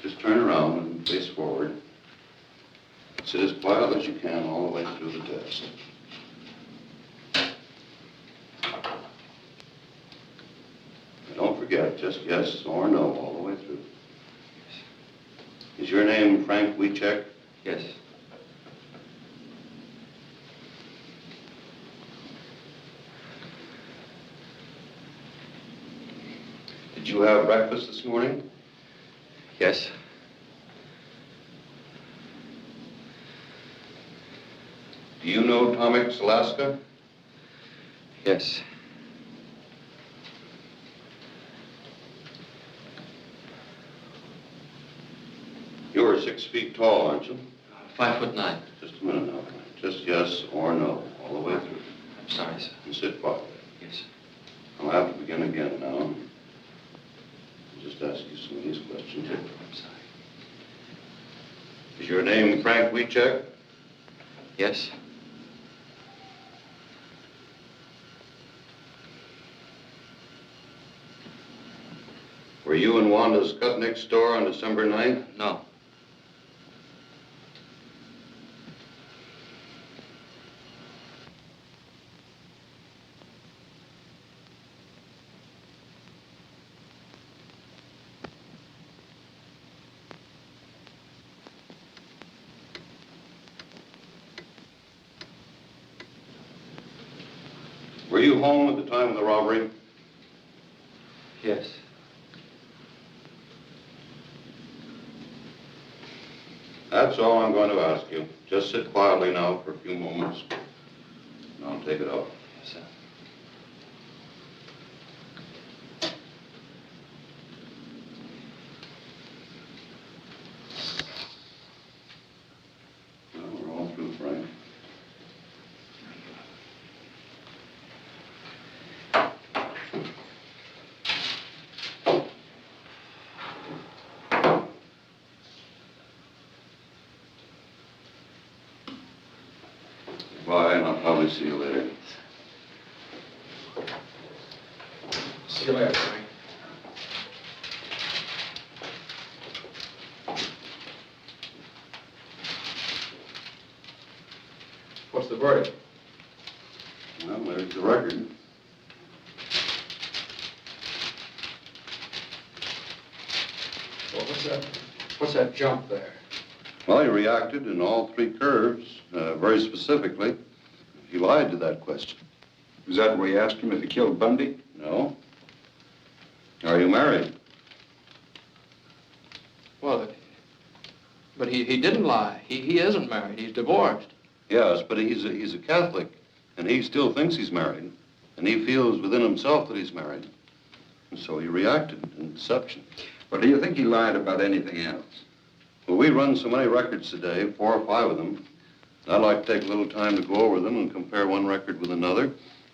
Just turn around and face forward. Sit as quiet as you can all the way through the test. And don't forget, just yes or no all the way through. Is your name Frank Wiecek? Yes. Did you have breakfast this morning? Yes. Do you know Tomek Alaska? Yes. You're 6 feet tall, aren't you? 5'9". Just a minute now. Just yes or no, all the way through. I'm sorry, sir. And sit quietly. Yes, sir. I'll have to begin again now. I'll just ask you some of these questions. I'm sorry. Is your name Frank Wiecek? Yes. Were you in Wanda's Skutnik's store on December 9th? No. Were you home at the time of the robbery? Yes. That's all I'm going to ask you. Just sit quietly now for a few moments, and I'll take it up. Yes, sir. Well, we're all through, Frank. Bye, and I'll probably see you later. See you later, Frank. What's the verdict? Well, there's the record. Well, what's that jump there? Well, he reacted in all three curves, very specifically. He lied to that question. Was that where you asked him if he killed Bundy? No. Are you married? Well, but he didn't lie. He isn't married. He's divorced. Yes, but he's a Catholic, and he still thinks he's married, and he feels within himself that he's married. And so he reacted in deception. But do you think he lied about anything else? Well, we run so many records today, 4 or 5 of them. I'd like to take a little time to go over them and compare one record with another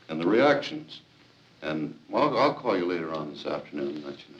and the reactions. And, well, I'll call you later on this afternoon and let you know.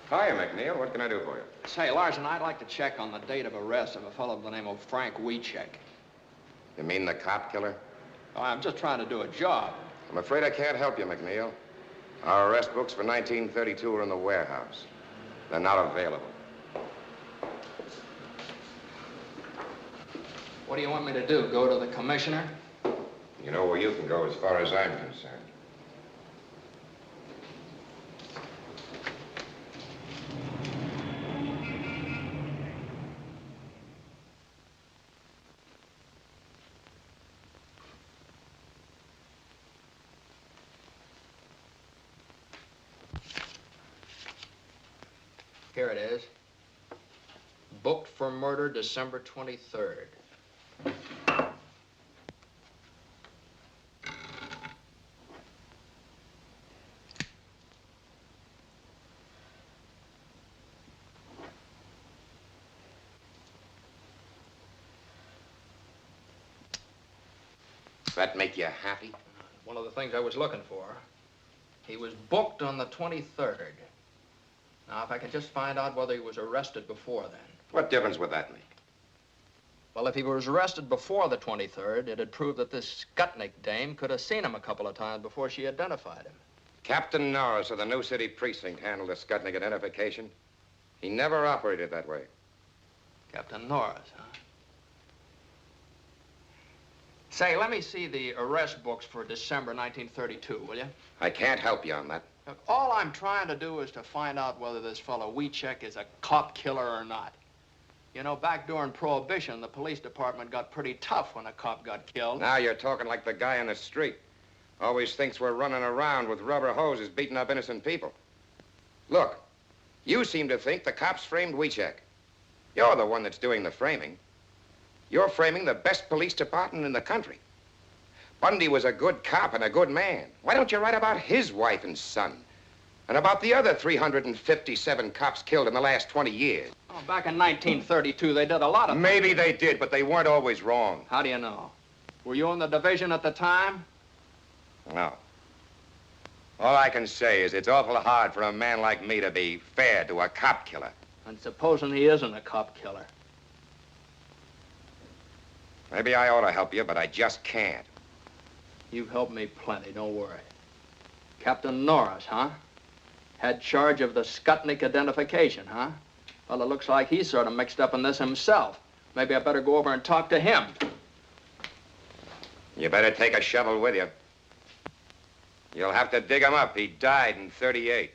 Hiya, McNeal. What can I do for you? Say, Larson, I'd like to check on the date of arrest of a fellow by the name of Frank Wiecek. You mean the cop killer? Oh, I'm just trying to do a job. I'm afraid I can't help you, McNeal. Our arrest books for 1932 are in the warehouse. They're not available. What do you want me to do, go to the commissioner? You know where you can go as far as I'm concerned. Here it is. Booked for murder December 23rd. Does that make you happy? One of the things I was looking for. He was booked on the 23rd. Now, if I could just find out whether he was arrested before then. What difference would that make? Well, if he was arrested before the 23rd, it'd prove that this Skutnik dame could have seen him a couple of times before she identified him. Captain Norris of the New City Precinct handled the Skutnik identification. He never operated that way. Captain Norris, huh? Say, let me see the arrest books for December 1932, will you? I can't help you on that. Look, all I'm trying to do is to find out whether this fellow Wiecek is a cop killer or not. You know, back during Prohibition, the police department got pretty tough when a cop got killed. Now you're talking like the guy on the street. Always thinks we're running around with rubber hoses beating up innocent people. Look, you seem to think the cops framed Wiecek. You're the one that's doing the framing. You're framing the best police department in the country. Bundy was a good cop and a good man. Why don't you write about his wife and son? And about the other 357 cops killed in the last 20 years? Oh, back in 1932, they did a lot of... Maybe they did, but they weren't always wrong. How do you know? Were you in the division at the time? No. All I can say is it's awful hard for a man like me to be fair to a cop killer. And supposing he isn't a cop killer? Maybe I ought to help you, but I just can't. You've helped me plenty, don't worry. Captain Norris, huh? Had charge of the Skutnik identification, huh? Well, it looks like he's sort of mixed up in this himself. Maybe I better go over and talk to him. You better take a shovel with you. You'll have to dig him up. He died in 38.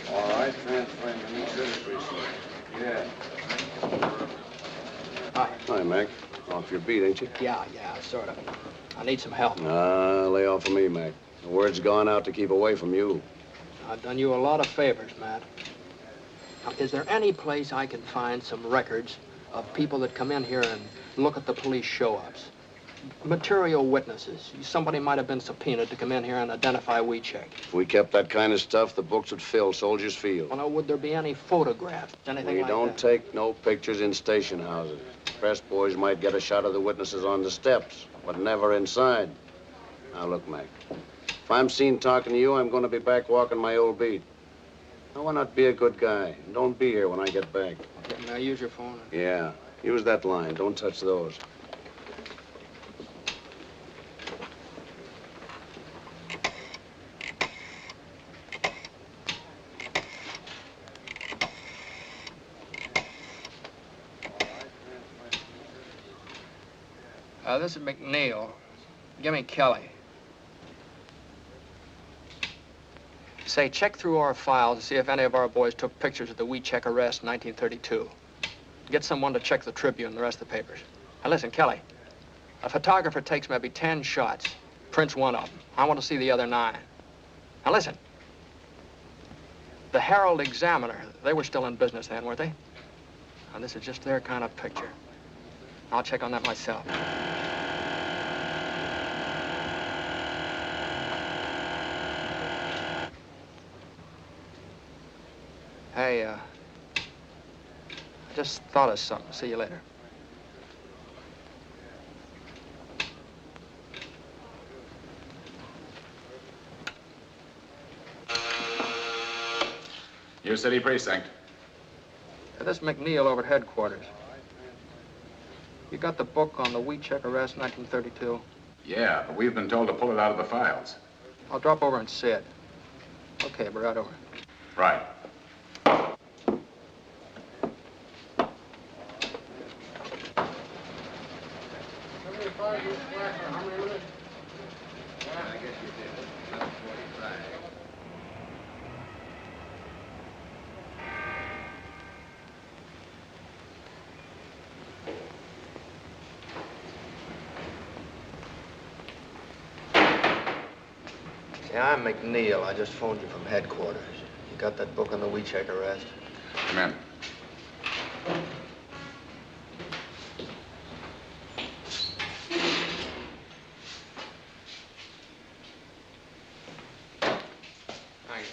All right, transferring the new business receipt. Yeah. Hi, Mac. Off your beat, ain't you? Yeah, sort of. I need some help. Lay off of me, Mac. The word's gone out to keep away from you. I've done you a lot of favors, Matt. Now, is there any place I can find some records of people that come in here and look at the police show-ups? Material witnesses. Somebody might have been subpoenaed to come in here and identify Wiecek. If we kept that kind of stuff, the books would fill Soldiers Field. Well, now, would there be any photographs? Anything We like don't that? take no pictures in station houses. Press boys might get a shot of the witnesses on the steps, but never inside. Now, look, Mac. If I'm seen talking to you, I'm going to be back walking my old beat. Now, why not be a good guy? And don't be here when I get back. Okay, may I use your phone? Yeah, use that line. Don't touch those. This is McNeal. Give me Kelly. Say, check through our files and see if any of our boys took pictures of the Wiecek arrest in 1932. Get someone to check the Tribune and the rest of the papers. Now listen, Kelly, a photographer takes maybe 10 shots, prints one of them. I want to see the other 9. Now listen, the Herald Examiner, they were still in business then, weren't they? Now this is just their kind of picture. I'll check on that myself. Hey, I just thought of something. See you later. New City Precinct. This is McNeal over at headquarters. You got the book on the Wiecek arrest, 1932? Yeah, but we've been told to pull it out of the files. I'll drop over and see it. Okay, we're right over. Right. Yeah, I'm McNeal. I just phoned you from headquarters. You got that book on the Wiecek arrest? Come in. Thank you.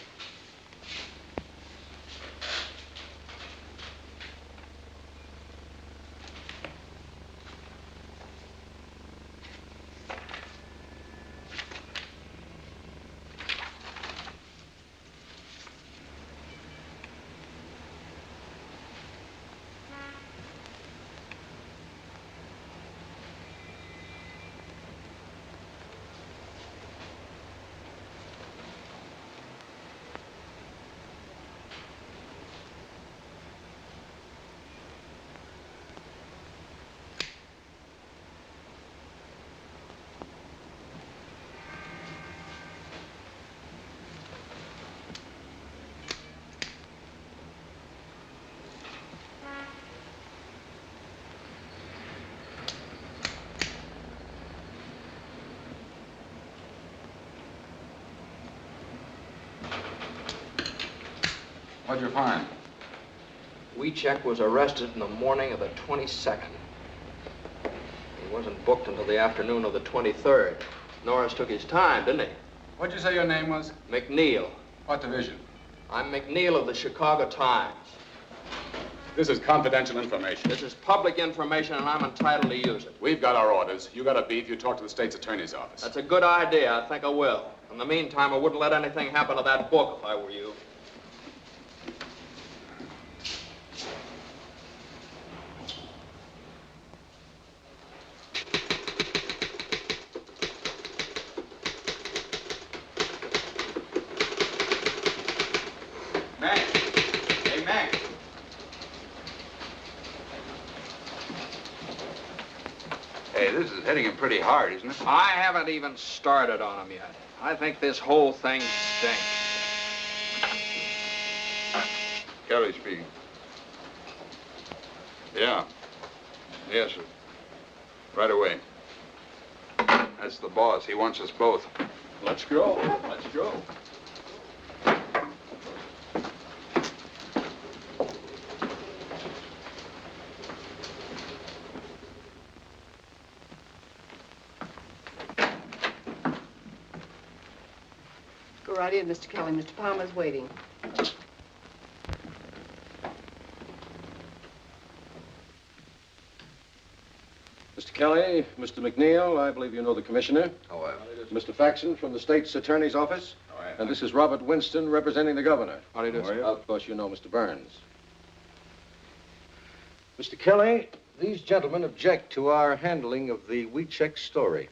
What'd you find? Wiecek was arrested in the morning of the 22nd. He wasn't booked until the afternoon of the 23rd. Norris took his time, didn't he? What'd you say your name was? McNeal. What division? I'm McNeal of the Chicago Times. This is confidential information. This is public information, and I'm entitled to use it. We've got our orders. You got a beef, you talk to the state's attorney's office. That's a good idea. I think I will. In the meantime, I wouldn't let anything happen to that book if I were you. Mac! Hey, Mac! Hey, this is hitting him pretty hard, isn't it? I haven't even started on him yet. I think this whole thing stinks. Kelly speaking. Yeah. Yes, sir. Right away. That's the boss. He wants us both. Let's go. Let's go. Go right in, Mr. Kelly. Mr. Palmer's waiting. Mr. Kelly, Mr. McNeal, I believe you know the commissioner. Oh, Mr. Faxon from the state's attorney's office. And this is Robert Winston representing the governor. How do you do, sir? Of course, you know Mr. Burns. Mr. Kelly, these gentlemen object to our handling of the Wiecek story.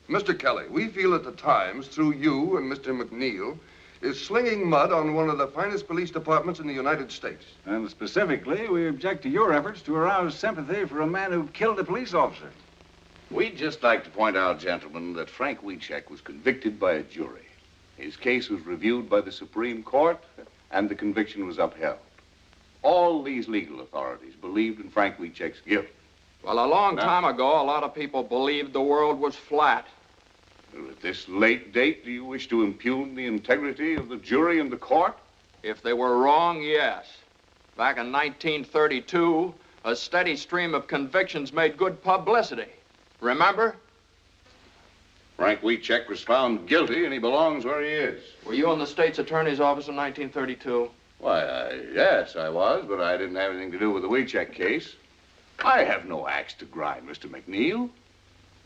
Mr. Kelly, we feel that the Times, through you and Mr. McNeal, is slinging mud on one of the finest police departments in the United States. And specifically, we object to your efforts to arouse sympathy for a man who killed a police officer. We'd just like to point out, gentlemen, that Frank Wiecek was convicted by a jury. His case was reviewed by the Supreme Court, and the conviction was upheld. All these legal authorities believed in Frank Wiecek's guilt. Well, a long time ago, a lot of people believed the world was flat. Well, at this late date, do you wish to impugn the integrity of the jury and the court? If they were wrong, yes. Back in 1932, a steady stream of convictions made good publicity. Remember? Frank Wiecek was found guilty, and he belongs where he is. Were you in the state's attorney's office in 1932? Why, yes, I was, but I didn't have anything to do with the Wiecek case. I have no axe to grind, Mr. McNeal.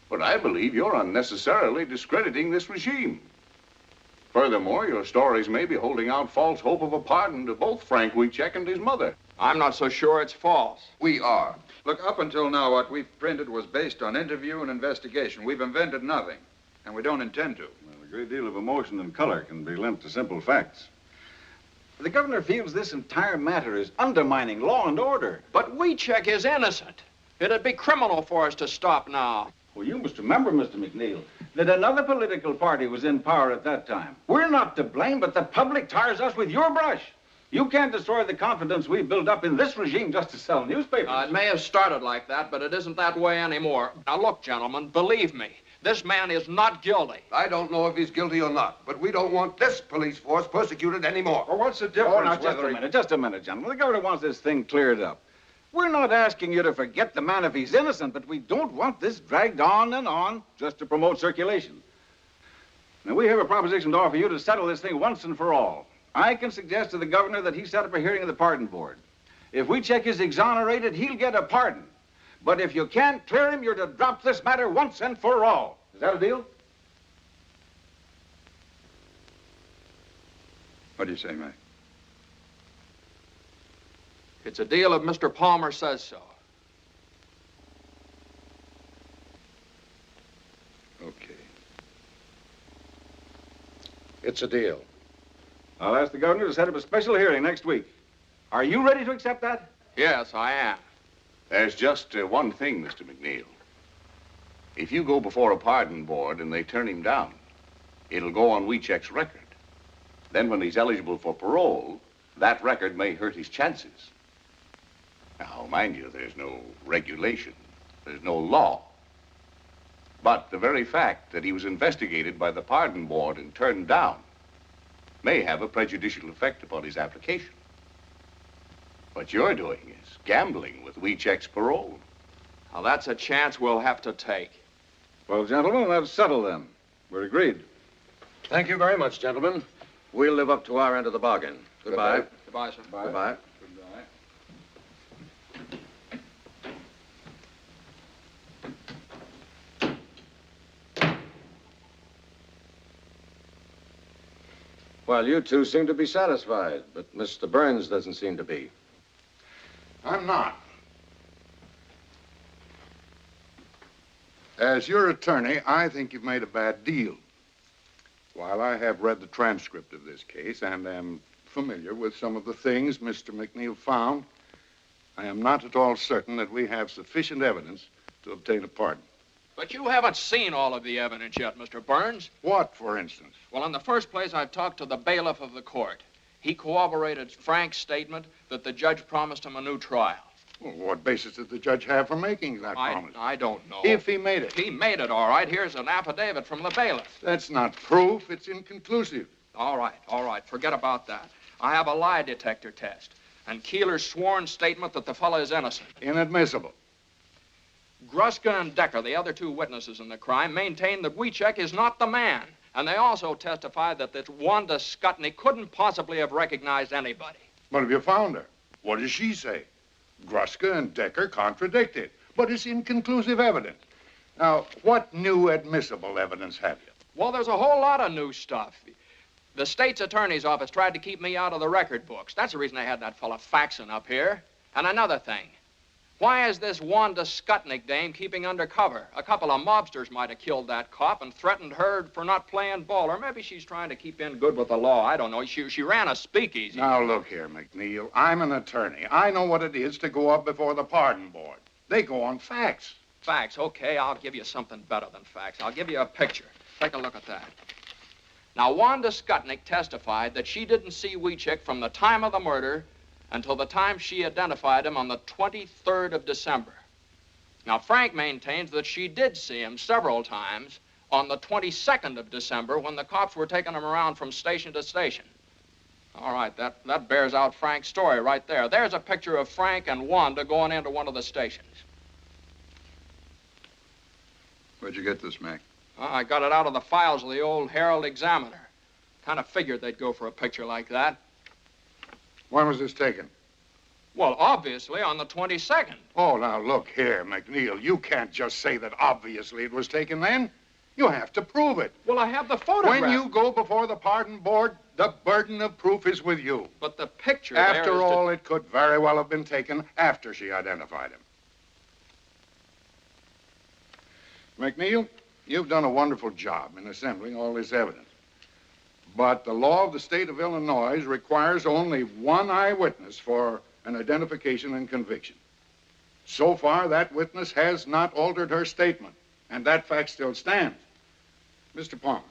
But I believe you're unnecessarily discrediting this regime. Furthermore, your stories may be holding out false hope of a pardon to both Frank Wiecek and his mother. I'm not so sure it's false. We are. Look, up until now, what we've printed was based on interview and investigation. We've invented nothing, and we don't intend to. Well, a great deal of emotion and color can be lent to simple facts. The governor feels this entire matter is undermining law and order. But Wiecek is innocent. It'd be criminal for us to stop now. Well, you must remember, Mr. McNeal, that another political party was in power at that time. We're not to blame, but the public tires us with your brush. You can't destroy the confidence we've built up in this regime just to sell newspapers. It may have started like that, but it isn't that way anymore. Now, look, gentlemen, believe me, this man is not guilty. I don't know if he's guilty or not, but we don't want this police force persecuted anymore. Well, what's the difference? Oh, now, just a minute, gentlemen. The governor wants this thing cleared up. We're not asking you to forget the man if he's innocent, but we don't want this dragged on and on just to promote circulation. Now, we have a proposition to offer you to settle this thing once and for all. I can suggest to the governor that he set up a hearing of the pardon board. If Wiecek is exonerated, he'll get a pardon. But if you can't clear him, you're to drop this matter once and for all. Is that a deal? What do you say, Mac? It's a deal if Mr. Palmer says so. Okay. It's a deal. I'll ask the governor to set up a special hearing next week. Are you ready to accept that? Yes, I am. There's just one thing, Mr. McNeal. If you go before a pardon board and they turn him down, it'll go on Wiecek's record. Then when he's eligible for parole, that record may hurt his chances. Now, mind you, there's no regulation. There's no law. But the very fact that he was investigated by the pardon board and turned down may have a prejudicial effect upon his application. What you're doing is gambling with Wiecek's parole. Now, that's a chance we'll have to take. Well, gentlemen, let's settle then. We're agreed. Thank you very much, gentlemen. We'll live up to our end of the bargain. Goodbye. Goodbye, sir. Goodbye. Well, you two seem to be satisfied, but Mr. Burns doesn't seem to be. I'm not. As your attorney, I think you've made a bad deal. While I have read the transcript of this case and am familiar with some of the things Mr. McNeal found, I am not at all certain that we have sufficient evidence to obtain a pardon. But you haven't seen all of the evidence yet, Mr. Burns. What, for instance? Well, in the first place, I've talked to the bailiff of the court. He corroborated Frank's statement that the judge promised him a new trial. Well, what basis did the judge have for making that promise? I don't know. If he made it. He made it, all right. Here's an affidavit from the bailiff. That's not proof. It's inconclusive. All right. Forget about that. I have a lie detector test. And Keeler's sworn statement that the fellow is innocent. Inadmissible. Gruska and Decker, the other two witnesses in the crime, maintain that Wiecek is not the man. And they also testified that this Wanda Skutnik couldn't possibly have recognized anybody. But have you found her? What does she say? Gruska and Decker contradict it. But it's inconclusive evidence. Now, what new admissible evidence have you? Well, there's a whole lot of new stuff. The state's attorney's office tried to keep me out of the record books. That's the reason I had that fella faxing up here. And another thing. Why is this Wanda Skutnik dame keeping undercover? A couple of mobsters might have killed that cop and threatened her for not playing ball. Or maybe she's trying to keep in good with the law. I don't know. She ran a speakeasy. Now, look here, McNeal. I'm an attorney. I know what it is to go up before the pardon board. They go on facts. Facts? Okay, I'll give you something better than facts. I'll give you a picture. Take a look at that. Now, Wanda Skutnik testified that she didn't see Wiecek from the time of the murder until the time she identified him on the 23rd of December. Now, Frank maintains that she did see him several times on the 22nd of December when the cops were taking him around from station to station. All right, that bears out Frank's story right there. There's a picture of Frank and Wanda going into one of the stations. Where'd you get this, Mac? I got it out of the files of the old Herald Examiner. Kind of figured they'd go for a picture like that. When was this taken? Well, obviously on the 22nd. Oh, now, look here, McNeal. You can't just say that obviously it was taken then. You have to prove it. Well, I have the photograph. When you go before the pardon board, the burden of proof is with you. But the picture After all, it could very well have been taken after she identified him. McNeal, you've done a wonderful job in assembling all this evidence. But the law of the state of Illinois requires only one eyewitness for an identification and conviction. So far, that witness has not altered her statement, and that fact still stands. Mr. Palmer,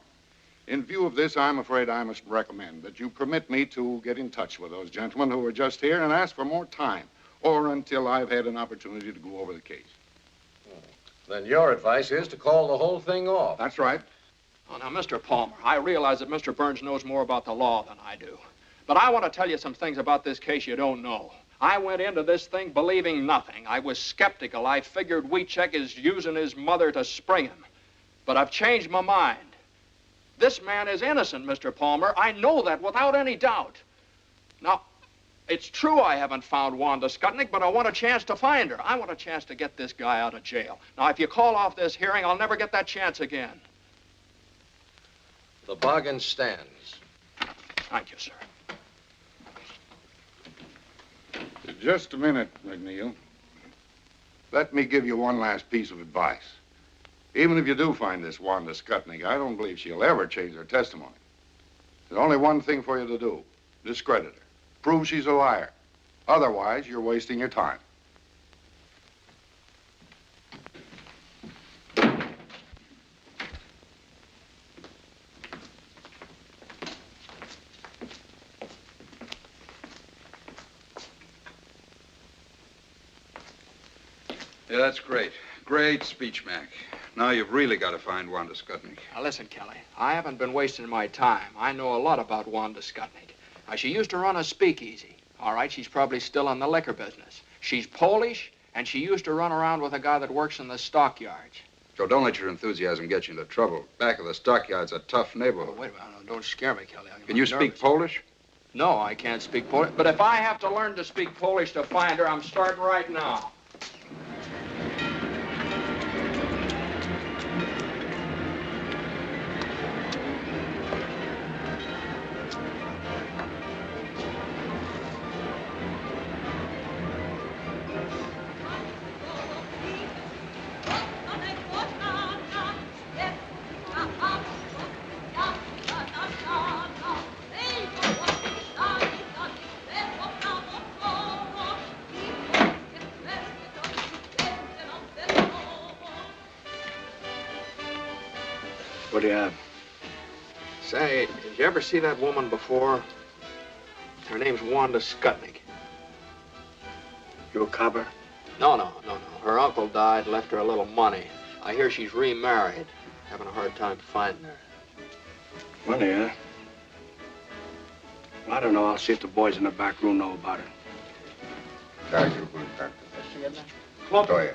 in view of this, I'm afraid I must recommend that you permit me to get in touch with those gentlemen who were just here and ask for more time, or until I've had an opportunity to go over the case. Then your advice is to call the whole thing off. That's right. Oh, now, Mr. Palmer, I realize that Mr. Burns knows more about the law than I do. But I want to tell you some things about this case you don't know. I went into this thing believing nothing. I was skeptical. I figured Wiecek is using his mother to spring him. But I've changed my mind. This man is innocent, Mr. Palmer. I know that without any doubt. Now, it's true I haven't found Wanda Skutnik, but I want a chance to find her. I want a chance to get this guy out of jail. Now, if you call off this hearing, I'll never get that chance again. The bargain stands. Thank you, sir. Just a minute, McNeal. Let me give you one last piece of advice. Even if you do find this Wanda Skutnik, I don't believe she'll ever change her testimony. There's only one thing for you to do. Discredit her. Prove she's a liar. Otherwise, you're wasting your time. Yeah, that's great. Great speech, Mac. Now you've really got to find Wanda Skutnik. Now, listen, Kelly. I haven't been wasting my time. I know a lot about Wanda Skutnik. Now, she used to run a speakeasy. All right, she's probably still in the liquor business. She's Polish, and she used to run around with a guy that works in the stockyards. So don't let your enthusiasm get you into trouble. Back of the stockyard's a tough neighborhood. Oh, wait a minute. No, don't scare me, Kelly. Can you speak Polish? No, I can't speak Polish. But if I have to learn to speak Polish to find her, I'm starting right now. Did you ever see that woman before? Her name's Wanda Skutnik. You a copper? No. Her uncle died, left her a little money. I hear she's remarried. Having a hard time finding her. Money, huh? Well, I don't know. I'll see if the boys in the back room know about it. Кто je?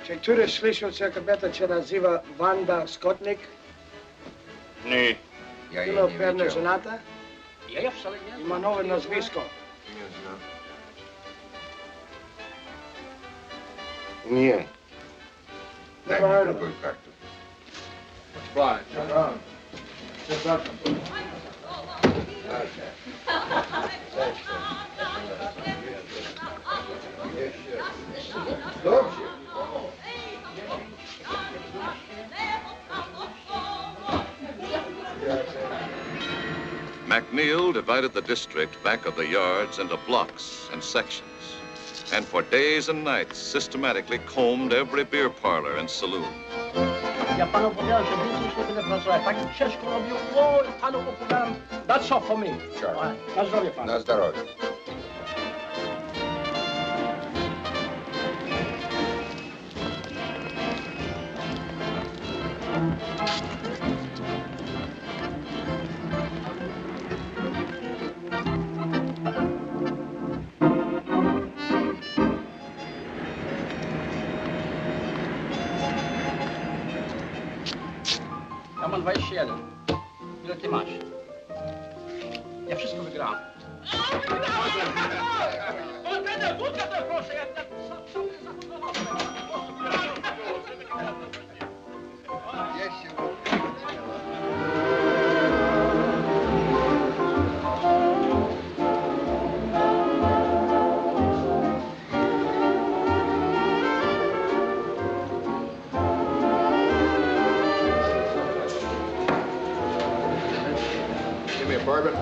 Če čuješ slišal se, kabeta se naziva Wanda Skutnik? Ne. Ja je Ima nie pewne widział. żonata? Ja wcale nie Ima nowe nazwisko. Nie znam. Nie. Daj mi drugą kartę. Fly. Dobrze. McNeal divided the district back of the yards into blocks and sections, and for days and nights systematically combed every beer parlor and saloon. Ja panu powiedziałem, że więcej się tyle pracować. Tak ciężko robił. O, panu opowiadam. That's all for me. Sure. Na zdrowie panu. Na zdrowie. Ja mam 21. Ile ty masz? Ja wszystko wygrałem. Give me a bourbon.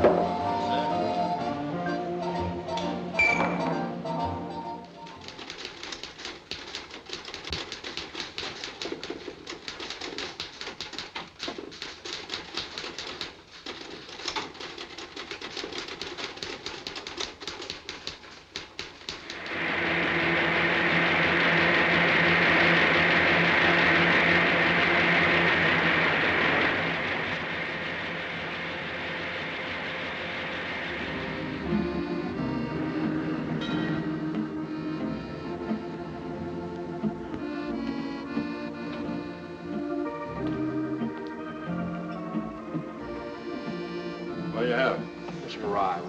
What do you have? Just arrived.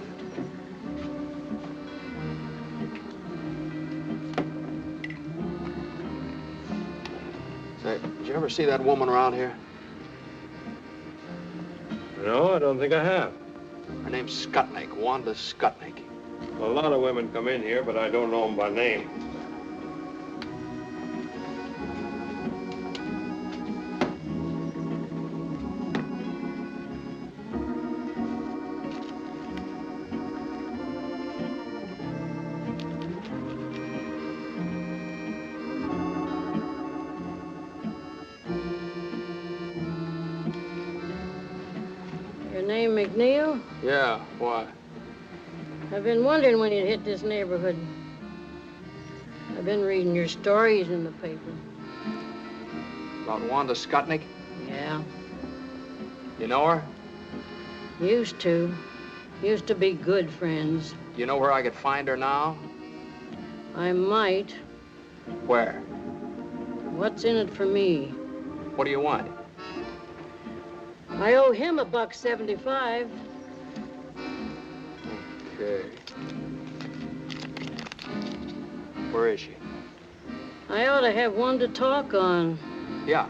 Say, did you ever see that woman around here? No, I don't think I have. Her name's Skutnik, Wanda Skutnik. A lot of women come in here, but I don't know them by name. Your name McNeal? Yeah, why? I've been wondering when you'd hit this neighborhood. I've been reading your stories in the paper. About Wanda Skutnik? Yeah. You know her? Used to. Used to be good friends. You know where I could find her now? I might. Where? What's in it for me? What do you want? I owe him $1.75. Okay. Where is she? I ought to have one to talk on. Yeah.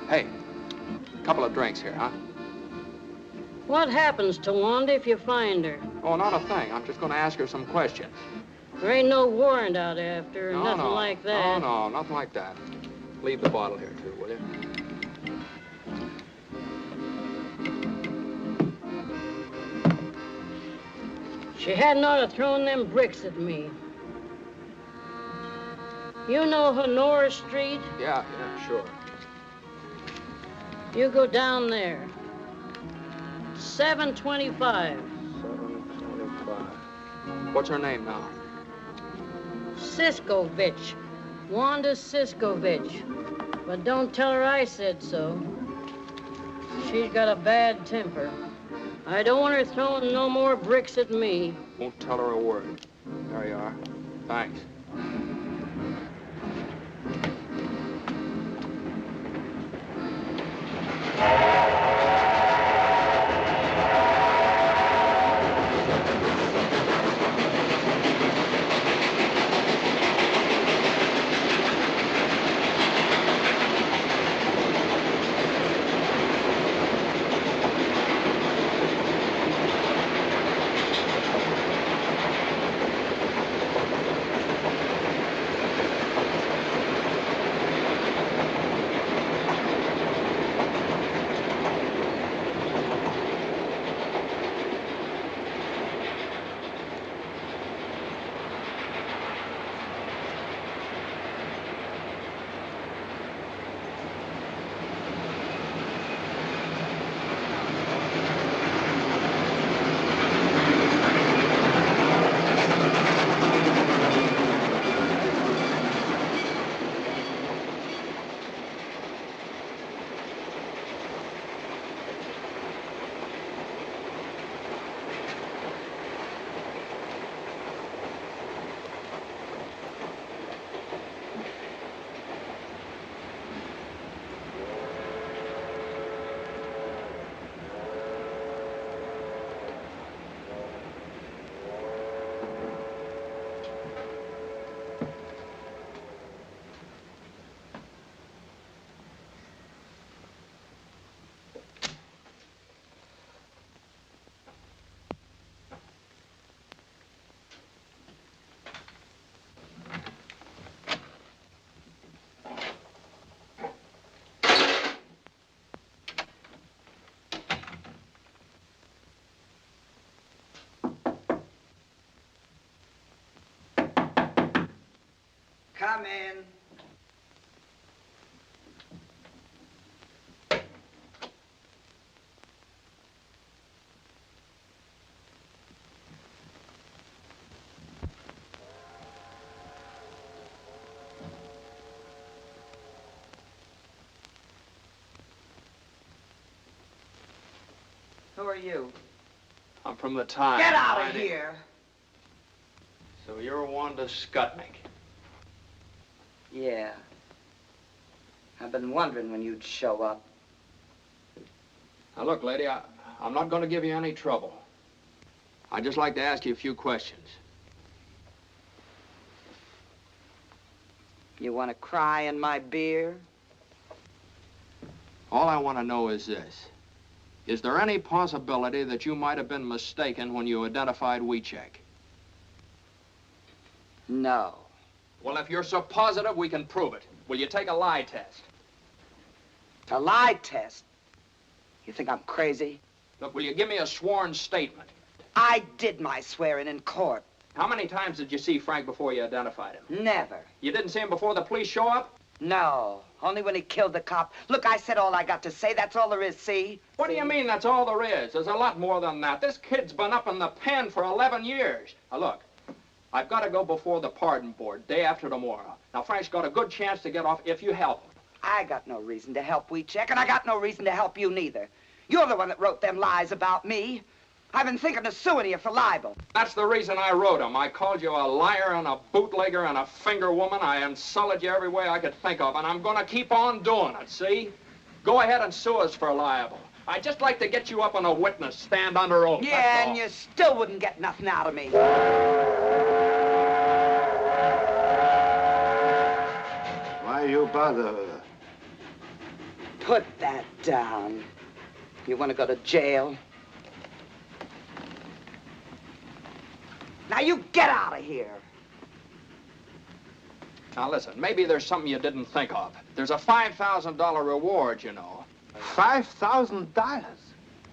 Hey, couple of drinks here, huh? What happens to Wanda if you find her? Oh, not a thing. I'm just going to ask her some questions. There ain't no warrant out after her, nothing like that. No, nothing like that. Leave the bottle here, too, will you? She hadn't ought to thrown them bricks at me. You know Honora Street? Yeah, sure. You go down there. 725. 725. What's her name now? Siskovich. Wanda Siskovich. But don't tell her I said so. She's got a bad temper. I don't want her throwing no more bricks at me. Won't tell her a word. There you are. Thanks. Come in. Who are you? I'm from the Times. Get out of here! So you're Wanda Skutnik. Yeah. I've been wondering when you'd show up. Now, look, lady, I'm not going to give you any trouble. I'd just like to ask you a few questions. You want to cry in my beer? All I want to know is this. Is there any possibility that you might have been mistaken when you identified Wiecek? No. Well, if you're so positive, we can prove it. Will you take a lie test? A lie test? You think I'm crazy? Look, will you give me a sworn statement? I did my swearing in court. How many times did you see Frank before you identified him? Never. You didn't see him before the police show up? No, only when he killed the cop. Look, I said all I got to say. That's all there is, see? What do you mean that's all there is? There's a lot more than that. This kid's been up in the pen for 11 years. Now, look, I've got to go before the pardon board day after tomorrow. Now, Frank's got a good chance to get off if you help him. I got no reason to help Wiecek, and I got no reason to help you neither. You're the one that wrote them lies about me. I've been thinking of suing you for libel. That's the reason I wrote them. I called you a liar and a bootlegger and a finger woman. I insulted you every way I could think of, and I'm going to keep on doing it, see? Go ahead and sue us for libel. I'd just like to get you up on a witness stand under oath. Yeah, and you still wouldn't get nothing out of me. Why you bother her? Put that down. You want to go to jail? Now you get out of here. Now listen, maybe there's something you didn't think of. There's a $5,000 reward, you know. $5,000?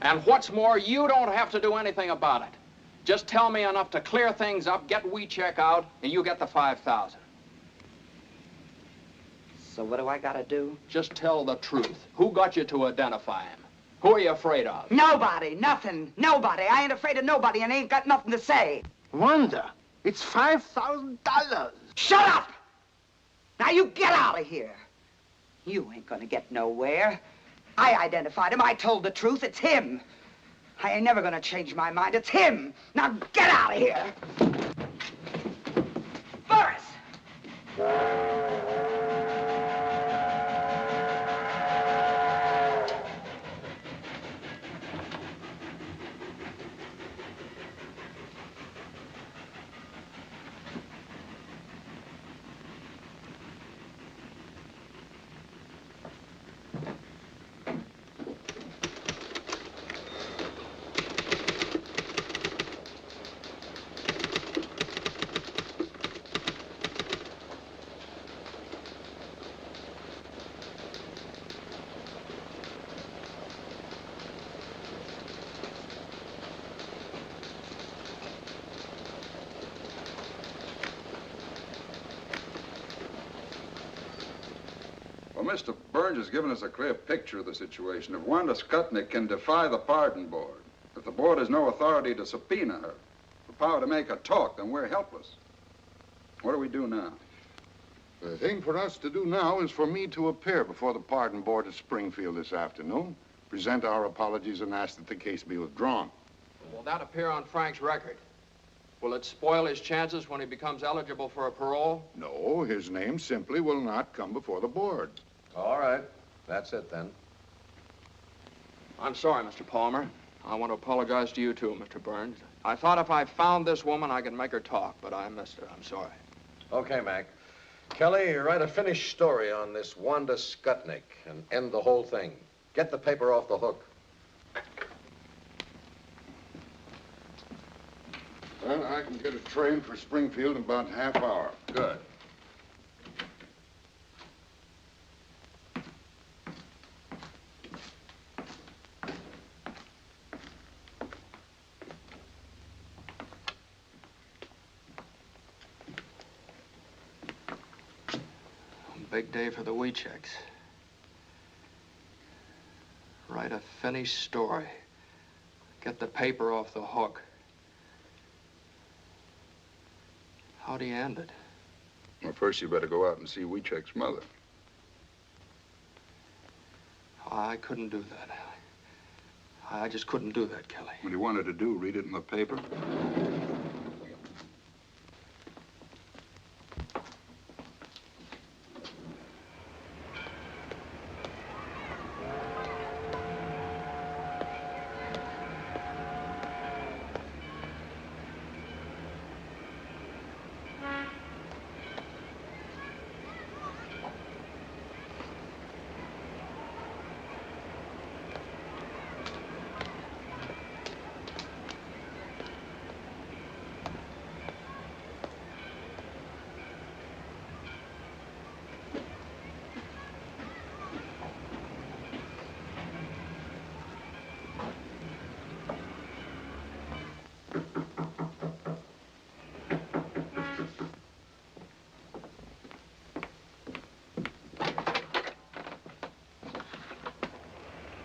And what's more, you don't have to do anything about it. Just tell me enough to clear things up, get Wiecek out, and you get the $5,000. So what do I gotta do? Just tell the truth. Who got you to identify him? Who are you afraid of? Nobody, nothing, nobody. I ain't afraid of nobody and ain't got nothing to say. Wanda, it's $5,000. Shut up! Now you get out of here. You ain't gonna get nowhere. I identified him. I told the truth. It's him. I ain't never gonna change my mind. It's him. Now get out of here. Boris! Well, Mr. Burns has given us a clear picture of the situation. If Wanda Skutnik can defy the pardon board, if the board has no authority to subpoena her, the power to make her talk, then we're helpless. What do we do now? The thing for us to do now is for me to appear before the pardon board at Springfield this afternoon, present our apologies, and ask that the case be withdrawn. Will that appear on Frank's record? Will it spoil his chances when he becomes eligible for a parole? No, his name simply will not come before the board. All right. That's it, then. I'm sorry, Mr. Palmer. I want to apologize to you, too, Mr. Burns. I thought if I found this woman, I could make her talk, but I missed her. I'm sorry. Okay, Mac. Kelly, write a finished story on this Wanda Skutnik and end the whole thing. Get the paper off the hook. Well, I can get a train for Springfield in about half hour. Good. Big day for the Wieceks. Write a finished story. Get the paper off the hook. How do you end it? Well, first you better go out and see Wiecek's mother. I couldn't do that. I just couldn't do that, Kelly. What he wanted to do, read it in the paper?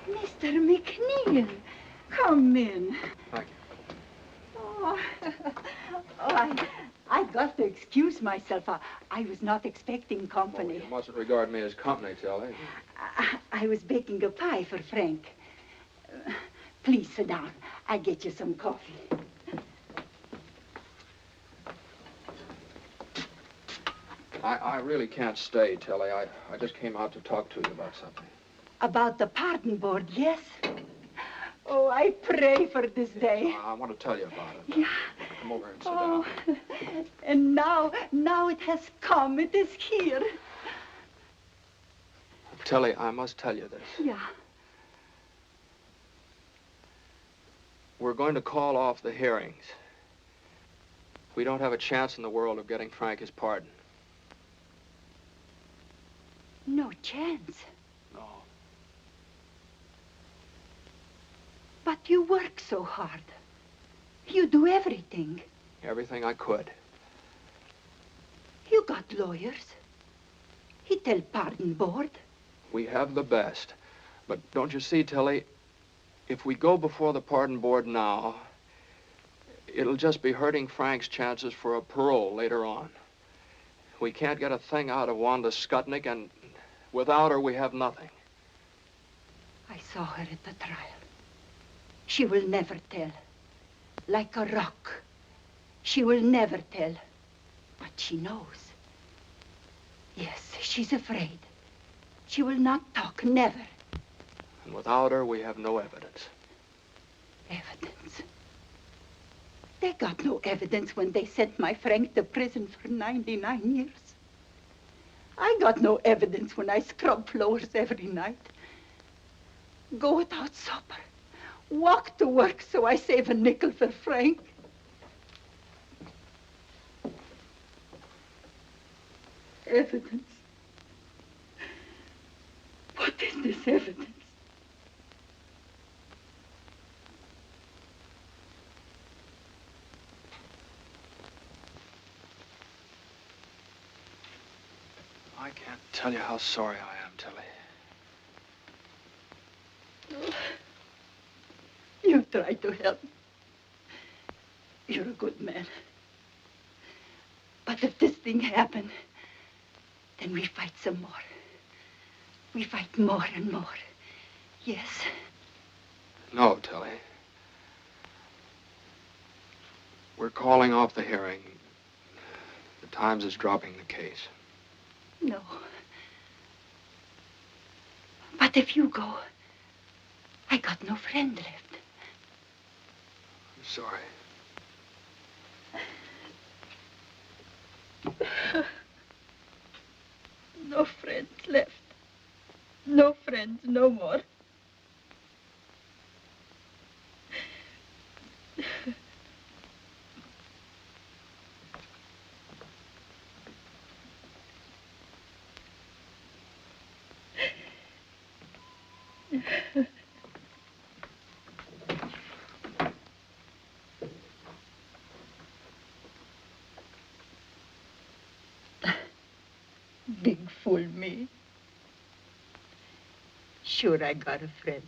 Mr. McNeal, come in. Thank you. I got to excuse myself. I was not expecting company. You mustn't regard me as company, Kelly. I was baking a pie for Frank. Please sit down. I'll get you some coffee. I really can't stay, Telly. I just came out to talk to you about something. About the pardon board, yes? Oh, I pray for this day. I want to tell you about it. Yeah. Come over and sit down. And now it has come. It is here. Telly, I must tell you this. Yeah. We're going to call off the hearings. We don't have a chance in the world of getting Frank his pardon. No chance. No. But you work so hard. You do everything. Everything I could. You got lawyers. He tell pardon board. We have the best. But don't you see, Telly, If we go before the pardon board now, it'll just be hurting Frank's chances for a parole later on. We can't get a thing out of Wanda Skutnik, and without her, we have nothing. I saw her at the trial. She will never tell. Like a rock. She will never tell. But she knows. Yes, she's afraid. She will not talk, never. And without her, we have no evidence. Evidence? They got no evidence when they sent my Frank to prison for 99 years. I got no evidence when I scrub floors every night. Go without supper. Walk to work so I save a nickel for Frank. Evidence. What is this evidence? I can't tell you how sorry I am, Tilly. You try to help. You're a good man. But if this thing happened, then we fight some more. We fight more and more. Yes? No, Tilly. We're calling off the hearing. The Times is dropping the case. No. But if you go, I got no friend left. I'm sorry. No friends left. No friends, no more. Big fool me. Sure, I got a friend.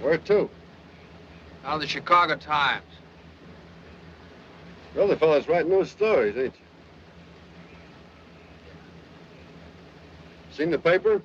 Where to? Now, the Chicago Times. You're the fellas writing those stories, ain't you? Seen the paper?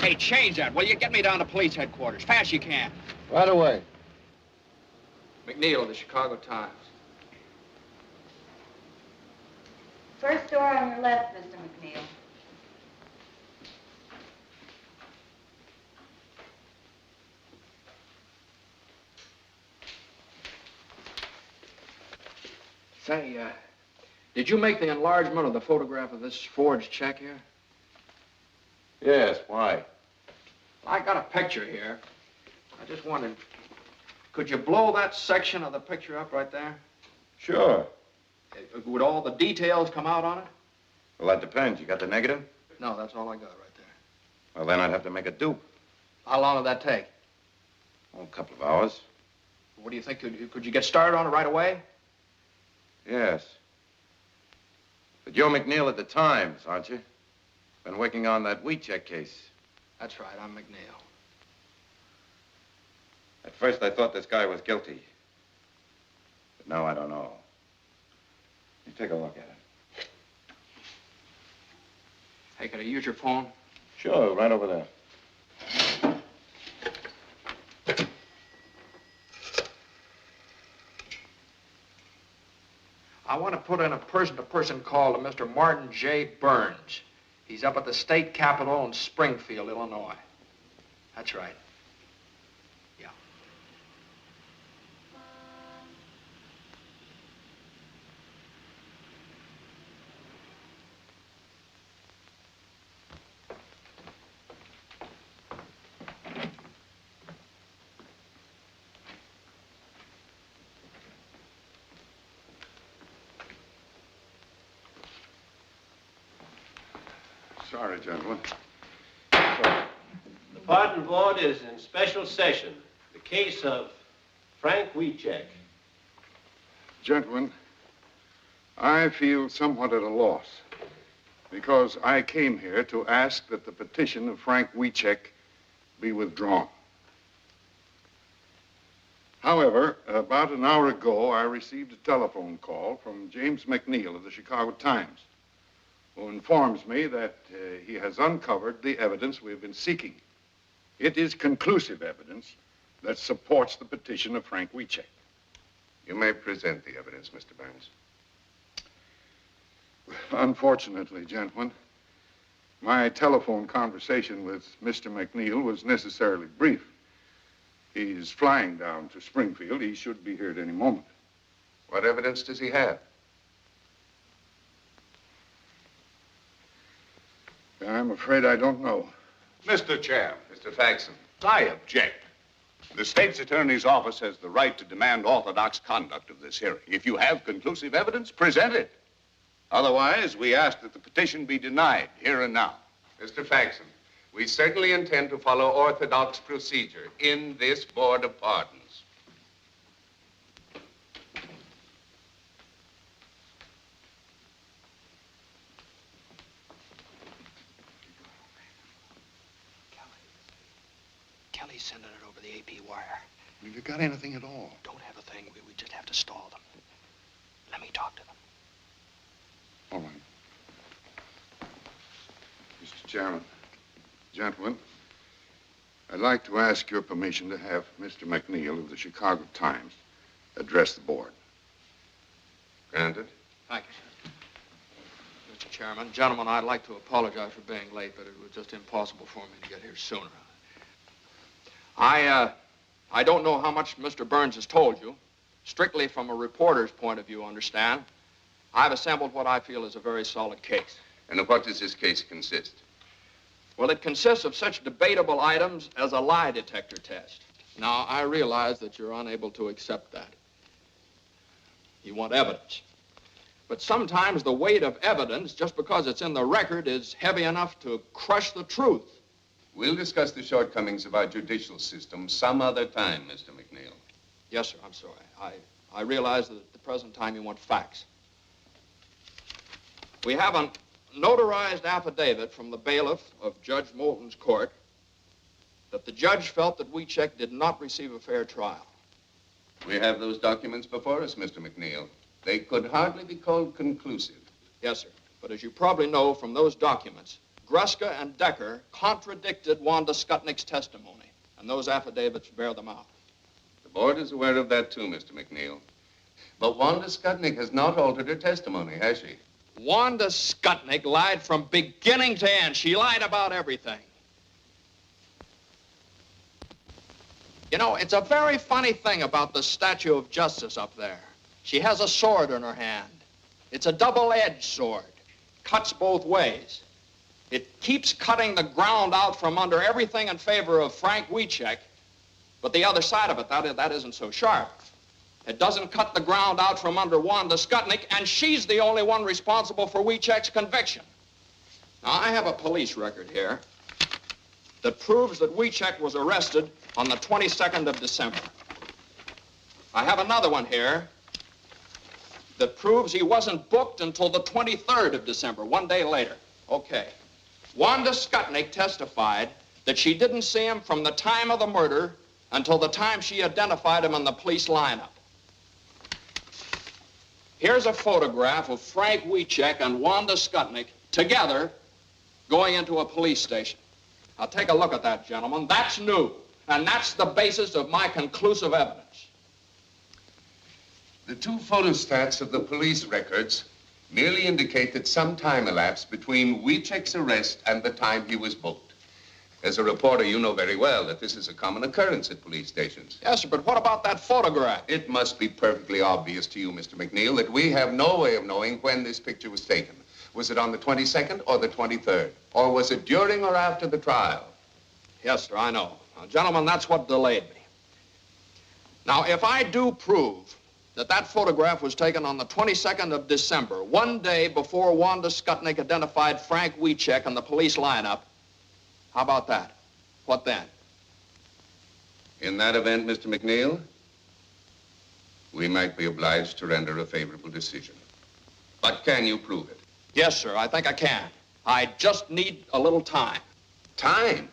Hey, change that, will you? Get me down to police headquarters. Fast you can. Right away. McNeal of the Chicago Times. First door on your left, Mr. McNeal. Say, did you make the enlargement of the photograph of this forged check here? Yes, why? I got a picture here. I just wondered, could you blow that section of the picture up right there? Sure. Would all the details come out on it? Well, that depends. You got the negative? No, that's all I got right there. Well, then I'd have to make a dupe. How long would that take? Oh, a couple of hours. What do you think? Could you get started on it right away? Yes. But you're McNeal at the Times, aren't you? Been working on that Wiecek case. That's right, I'm McNeal. At first, I thought this guy was guilty. But now I don't know. You take a look at it. Hey, could I use your phone? Sure, right over there. I want to put in a person-to-person call to Mr. Martin J. Burns. He's up at the state capitol in Springfield, Illinois. That's right. Yeah. Sorry, gentlemen. The pardon board is in special session. The case of Frank Wiecek. Gentlemen, I feel somewhat at a loss because I came here to ask that the petition of Frank Wiecek be withdrawn. However, about an hour ago, I received a telephone call from James McNeal of the Chicago Times, who informs me that he has uncovered the evidence we've been seeking. It is conclusive evidence that supports the petition of Frank Wiecek. You may present the evidence, Mr. Burns. Unfortunately, gentlemen, my telephone conversation with Mr. McNeal was necessarily brief. He's flying down to Springfield. He should be here at any moment. What evidence does he have? I'm afraid I don't know. Mr. Chair. Mr. Faxon. I object. The state's attorney's office has the right to demand orthodox conduct of this hearing. If you have conclusive evidence, present it. Otherwise, we ask that the petition be denied here and now. Mr. Faxon, we certainly intend to follow orthodox procedure in this Board of Pardons. Kelly's sending it over the AP wire. Have you got anything at all? Don't have a thing. We just have to stall them. Let me talk to them. All right. Mr. Chairman, gentlemen, I'd like to ask your permission to have Mr. McNeal of the Chicago Times address the board. Granted. Thank you, sir. Mr. Chairman, gentlemen, I'd like to apologize for being late, but it was just impossible for me to get here sooner. I don't know how much Mr. Burns has told you. Strictly from a reporter's point of view, understand. I've assembled what I feel is a very solid case. And of what does this case consist? Well, it consists of such debatable items as a lie detector test. Now, I realize that you're unable to accept that. You want evidence. But sometimes the weight of evidence, just because it's in the record, is heavy enough to crush the truth. We'll discuss the shortcomings of our judicial system some other time, Mr. McNeal. Yes, sir, I'm sorry. I realize that at the present time you want facts. We have a notarized affidavit from the bailiff of Judge Moulton's court that the judge felt that Wiecek did not receive a fair trial. We have those documents before us, Mr. McNeal. They could hardly be called conclusive. Yes, sir. But as you probably know from those documents, Gruska and Decker contradicted Wanda Skutnik's testimony, and those affidavits bear them out. The board is aware of that, too, Mr. McNeal. But Wanda Skutnik has not altered her testimony, has she? Wanda Skutnik lied from beginning to end. She lied about everything. You know, it's a very funny thing about the statue of justice up there. She has a sword in her hand. It's a double-edged sword. Cuts both ways. It keeps cutting the ground out from under everything in favor of Frank Wiecek, but the other side of it, that isn't so sharp. It doesn't cut the ground out from under Wanda Skutnik, and she's the only one responsible for Wiecek's conviction. Now, I have a police record here that proves that Wiecek was arrested on the 22nd of December. I have another one here that proves he wasn't booked until the 23rd of December, 1 day later. Okay. Wanda Skutnik testified that she didn't see him from the time of the murder until the time she identified him in the police lineup. Here's a photograph of Frank Wiecek and Wanda Skutnik together going into a police station. Now, take a look at that, gentlemen. That's new, and that's the basis of my conclusive evidence. The two photostats of the police records merely indicate that some time elapsed between Wiecek's arrest and the time he was booked. As a reporter, you know very well that this is a common occurrence at police stations. Yes, sir, but what about that photograph? It must be perfectly obvious to you, Mr. McNeal, that we have no way of knowing when this picture was taken. Was it on the 22nd or the 23rd? Or was it during or after the trial? Yes, sir, I know. Now, gentlemen, that's what delayed me. Now, if I do prove that that photograph was taken on the 22nd of December, 1 day before Wanda Skutnik identified Frank Wiecek in the police lineup, how about that? What then? In that event, Mr. McNeal, we might be obliged to render a favorable decision. But can you prove it? Yes, sir, I think I can. I just need a little time. Time?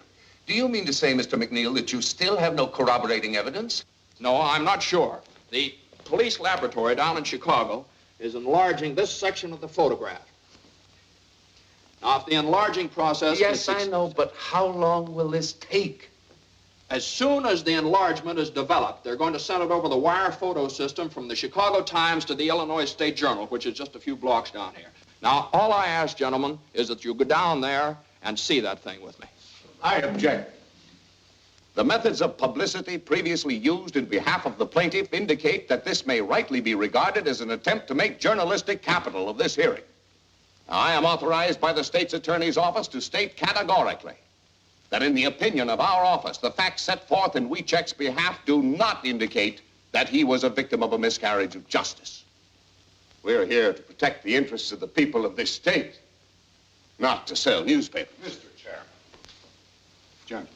Do you mean to say, Mr. McNeal, that you still have no corroborating evidence? No, I'm not sure. The police laboratory down in Chicago is enlarging this section of the photograph. Now, if the enlarging process... Yes, I know, but how long will this take? As soon as the enlargement is developed, they're going to send it over the wire photo system from the Chicago Times to the Illinois State Journal, which is just a few blocks down here. Now, all I ask, gentlemen, is that you go down there and see that thing with me. I object. The methods of publicity previously used in behalf of the plaintiff indicate that this may rightly be regarded as an attempt to make journalistic capital of this hearing. Now, I am authorized by the state's attorney's office to state categorically that in the opinion of our office, the facts set forth in Wiecek's behalf do not indicate that he was a victim of a miscarriage of justice. We're here to protect the interests of the people of this state, not to sell newspapers. Mr. Chairman. Gentlemen,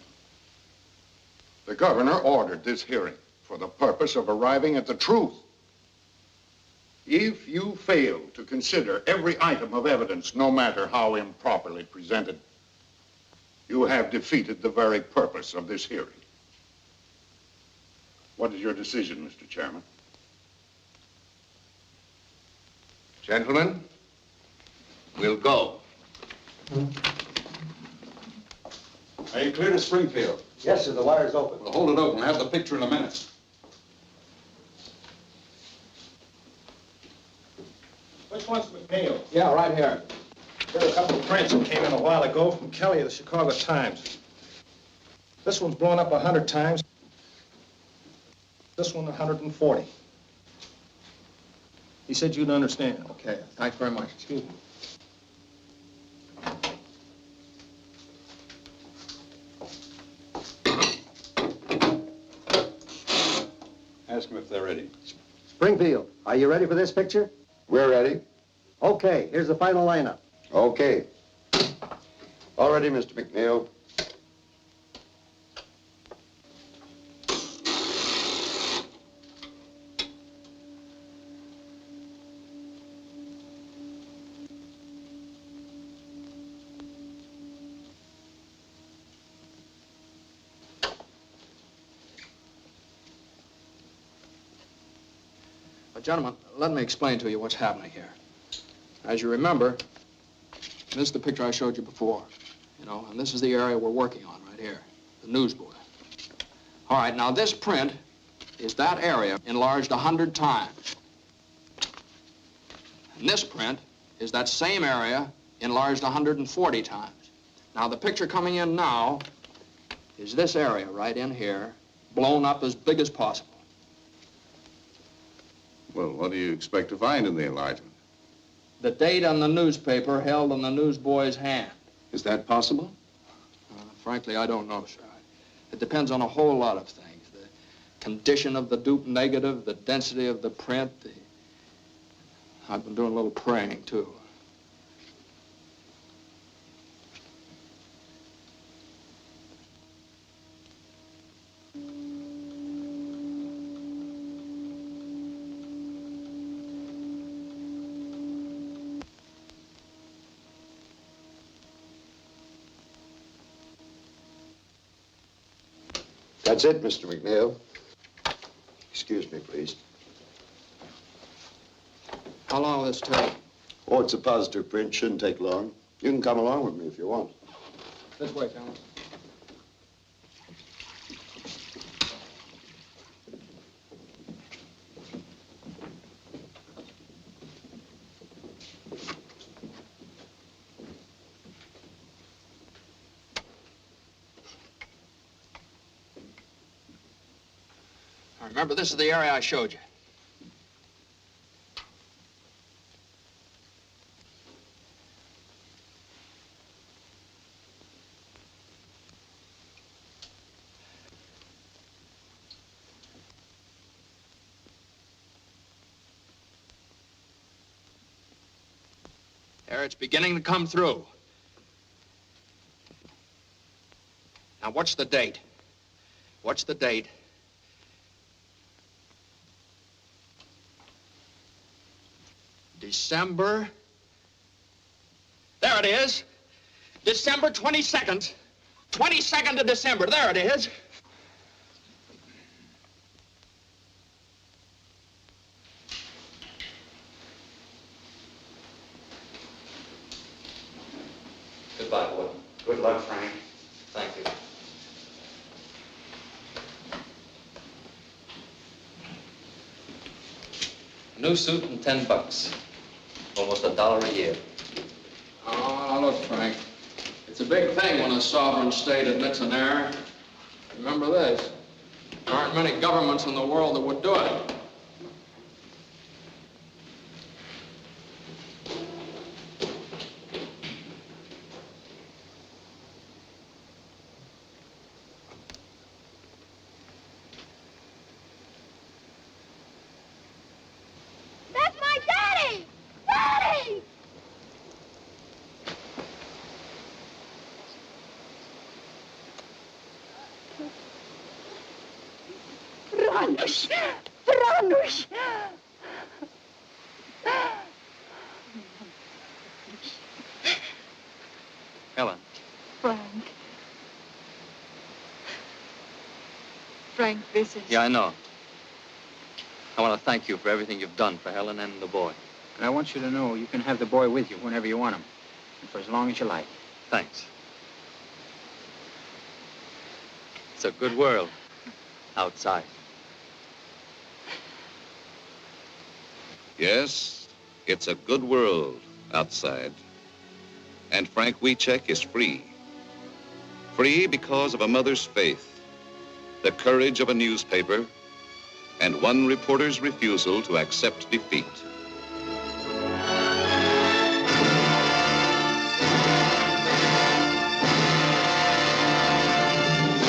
the governor ordered this hearing for the purpose of arriving at the truth. If you fail to consider every item of evidence, no matter how improperly presented, you have defeated the very purpose of this hearing. What is your decision, Mr. Chairman? Gentlemen, we'll go. Are you clear to Springfield? Yes, sir, the wire's open. We'll hold it open. Have the picture in a minute. Which one's McNeal? Yeah, right here. There are a couple of prints that came in a while ago from Kelly of the Chicago Times. This one's blown up 100 times. This one 140. He said you'd understand. Okay, thanks very much. Excuse me. Ask them if they're ready. Springfield, are you ready for this picture? We're ready. Okay, here's the final lineup. Okay. All ready, Mr. McNeal. Gentlemen, let me explain to you what's happening here. As you remember, this is the picture I showed you before, and this is the area we're working on right here, the newsboy. All right, now this print is that area enlarged 100 times. And this print is that same area enlarged 140 times. Now, the picture coming in now is this area right in here, blown up as big as possible. Well, what do you expect to find in the enlargement? The date on the newspaper held in the newsboy's hand. Is that possible? Frankly, I don't know, sir. It depends on a whole lot of things. condition of the dupe negative, the density of the print. I've been doing a little praying, too. That's it, Mr. McNeal. Excuse me, please. How long will this take? Oh, it's a positive print. Shouldn't take long. You can come along with me if you want. This way, fellas. Remember, this is the area I showed you. There, it's beginning to come through. Now, what's the date? What's the date? December. There it is. December 22nd. 22nd of December. There it is. Goodbye, boy. Good luck, Frank. Thank you. New suit and $10. Almost $1 a year. Oh, look, Frank. It's a big thing when a sovereign state admits an error. Remember this. There aren't many governments in the world that would do it. Franuś! Helen. Frank. Frank, this is... Yeah, I know. I want to thank you for everything you've done for Helen and the boy. And I want you to know you can have the boy with you whenever you want him, and for as long as you like. Thanks. It's a good world outside. Yes, it's a good world outside. And Frank Wiecek is free. Free because of a mother's faith, the courage of a newspaper, and one reporter's refusal to accept defeat.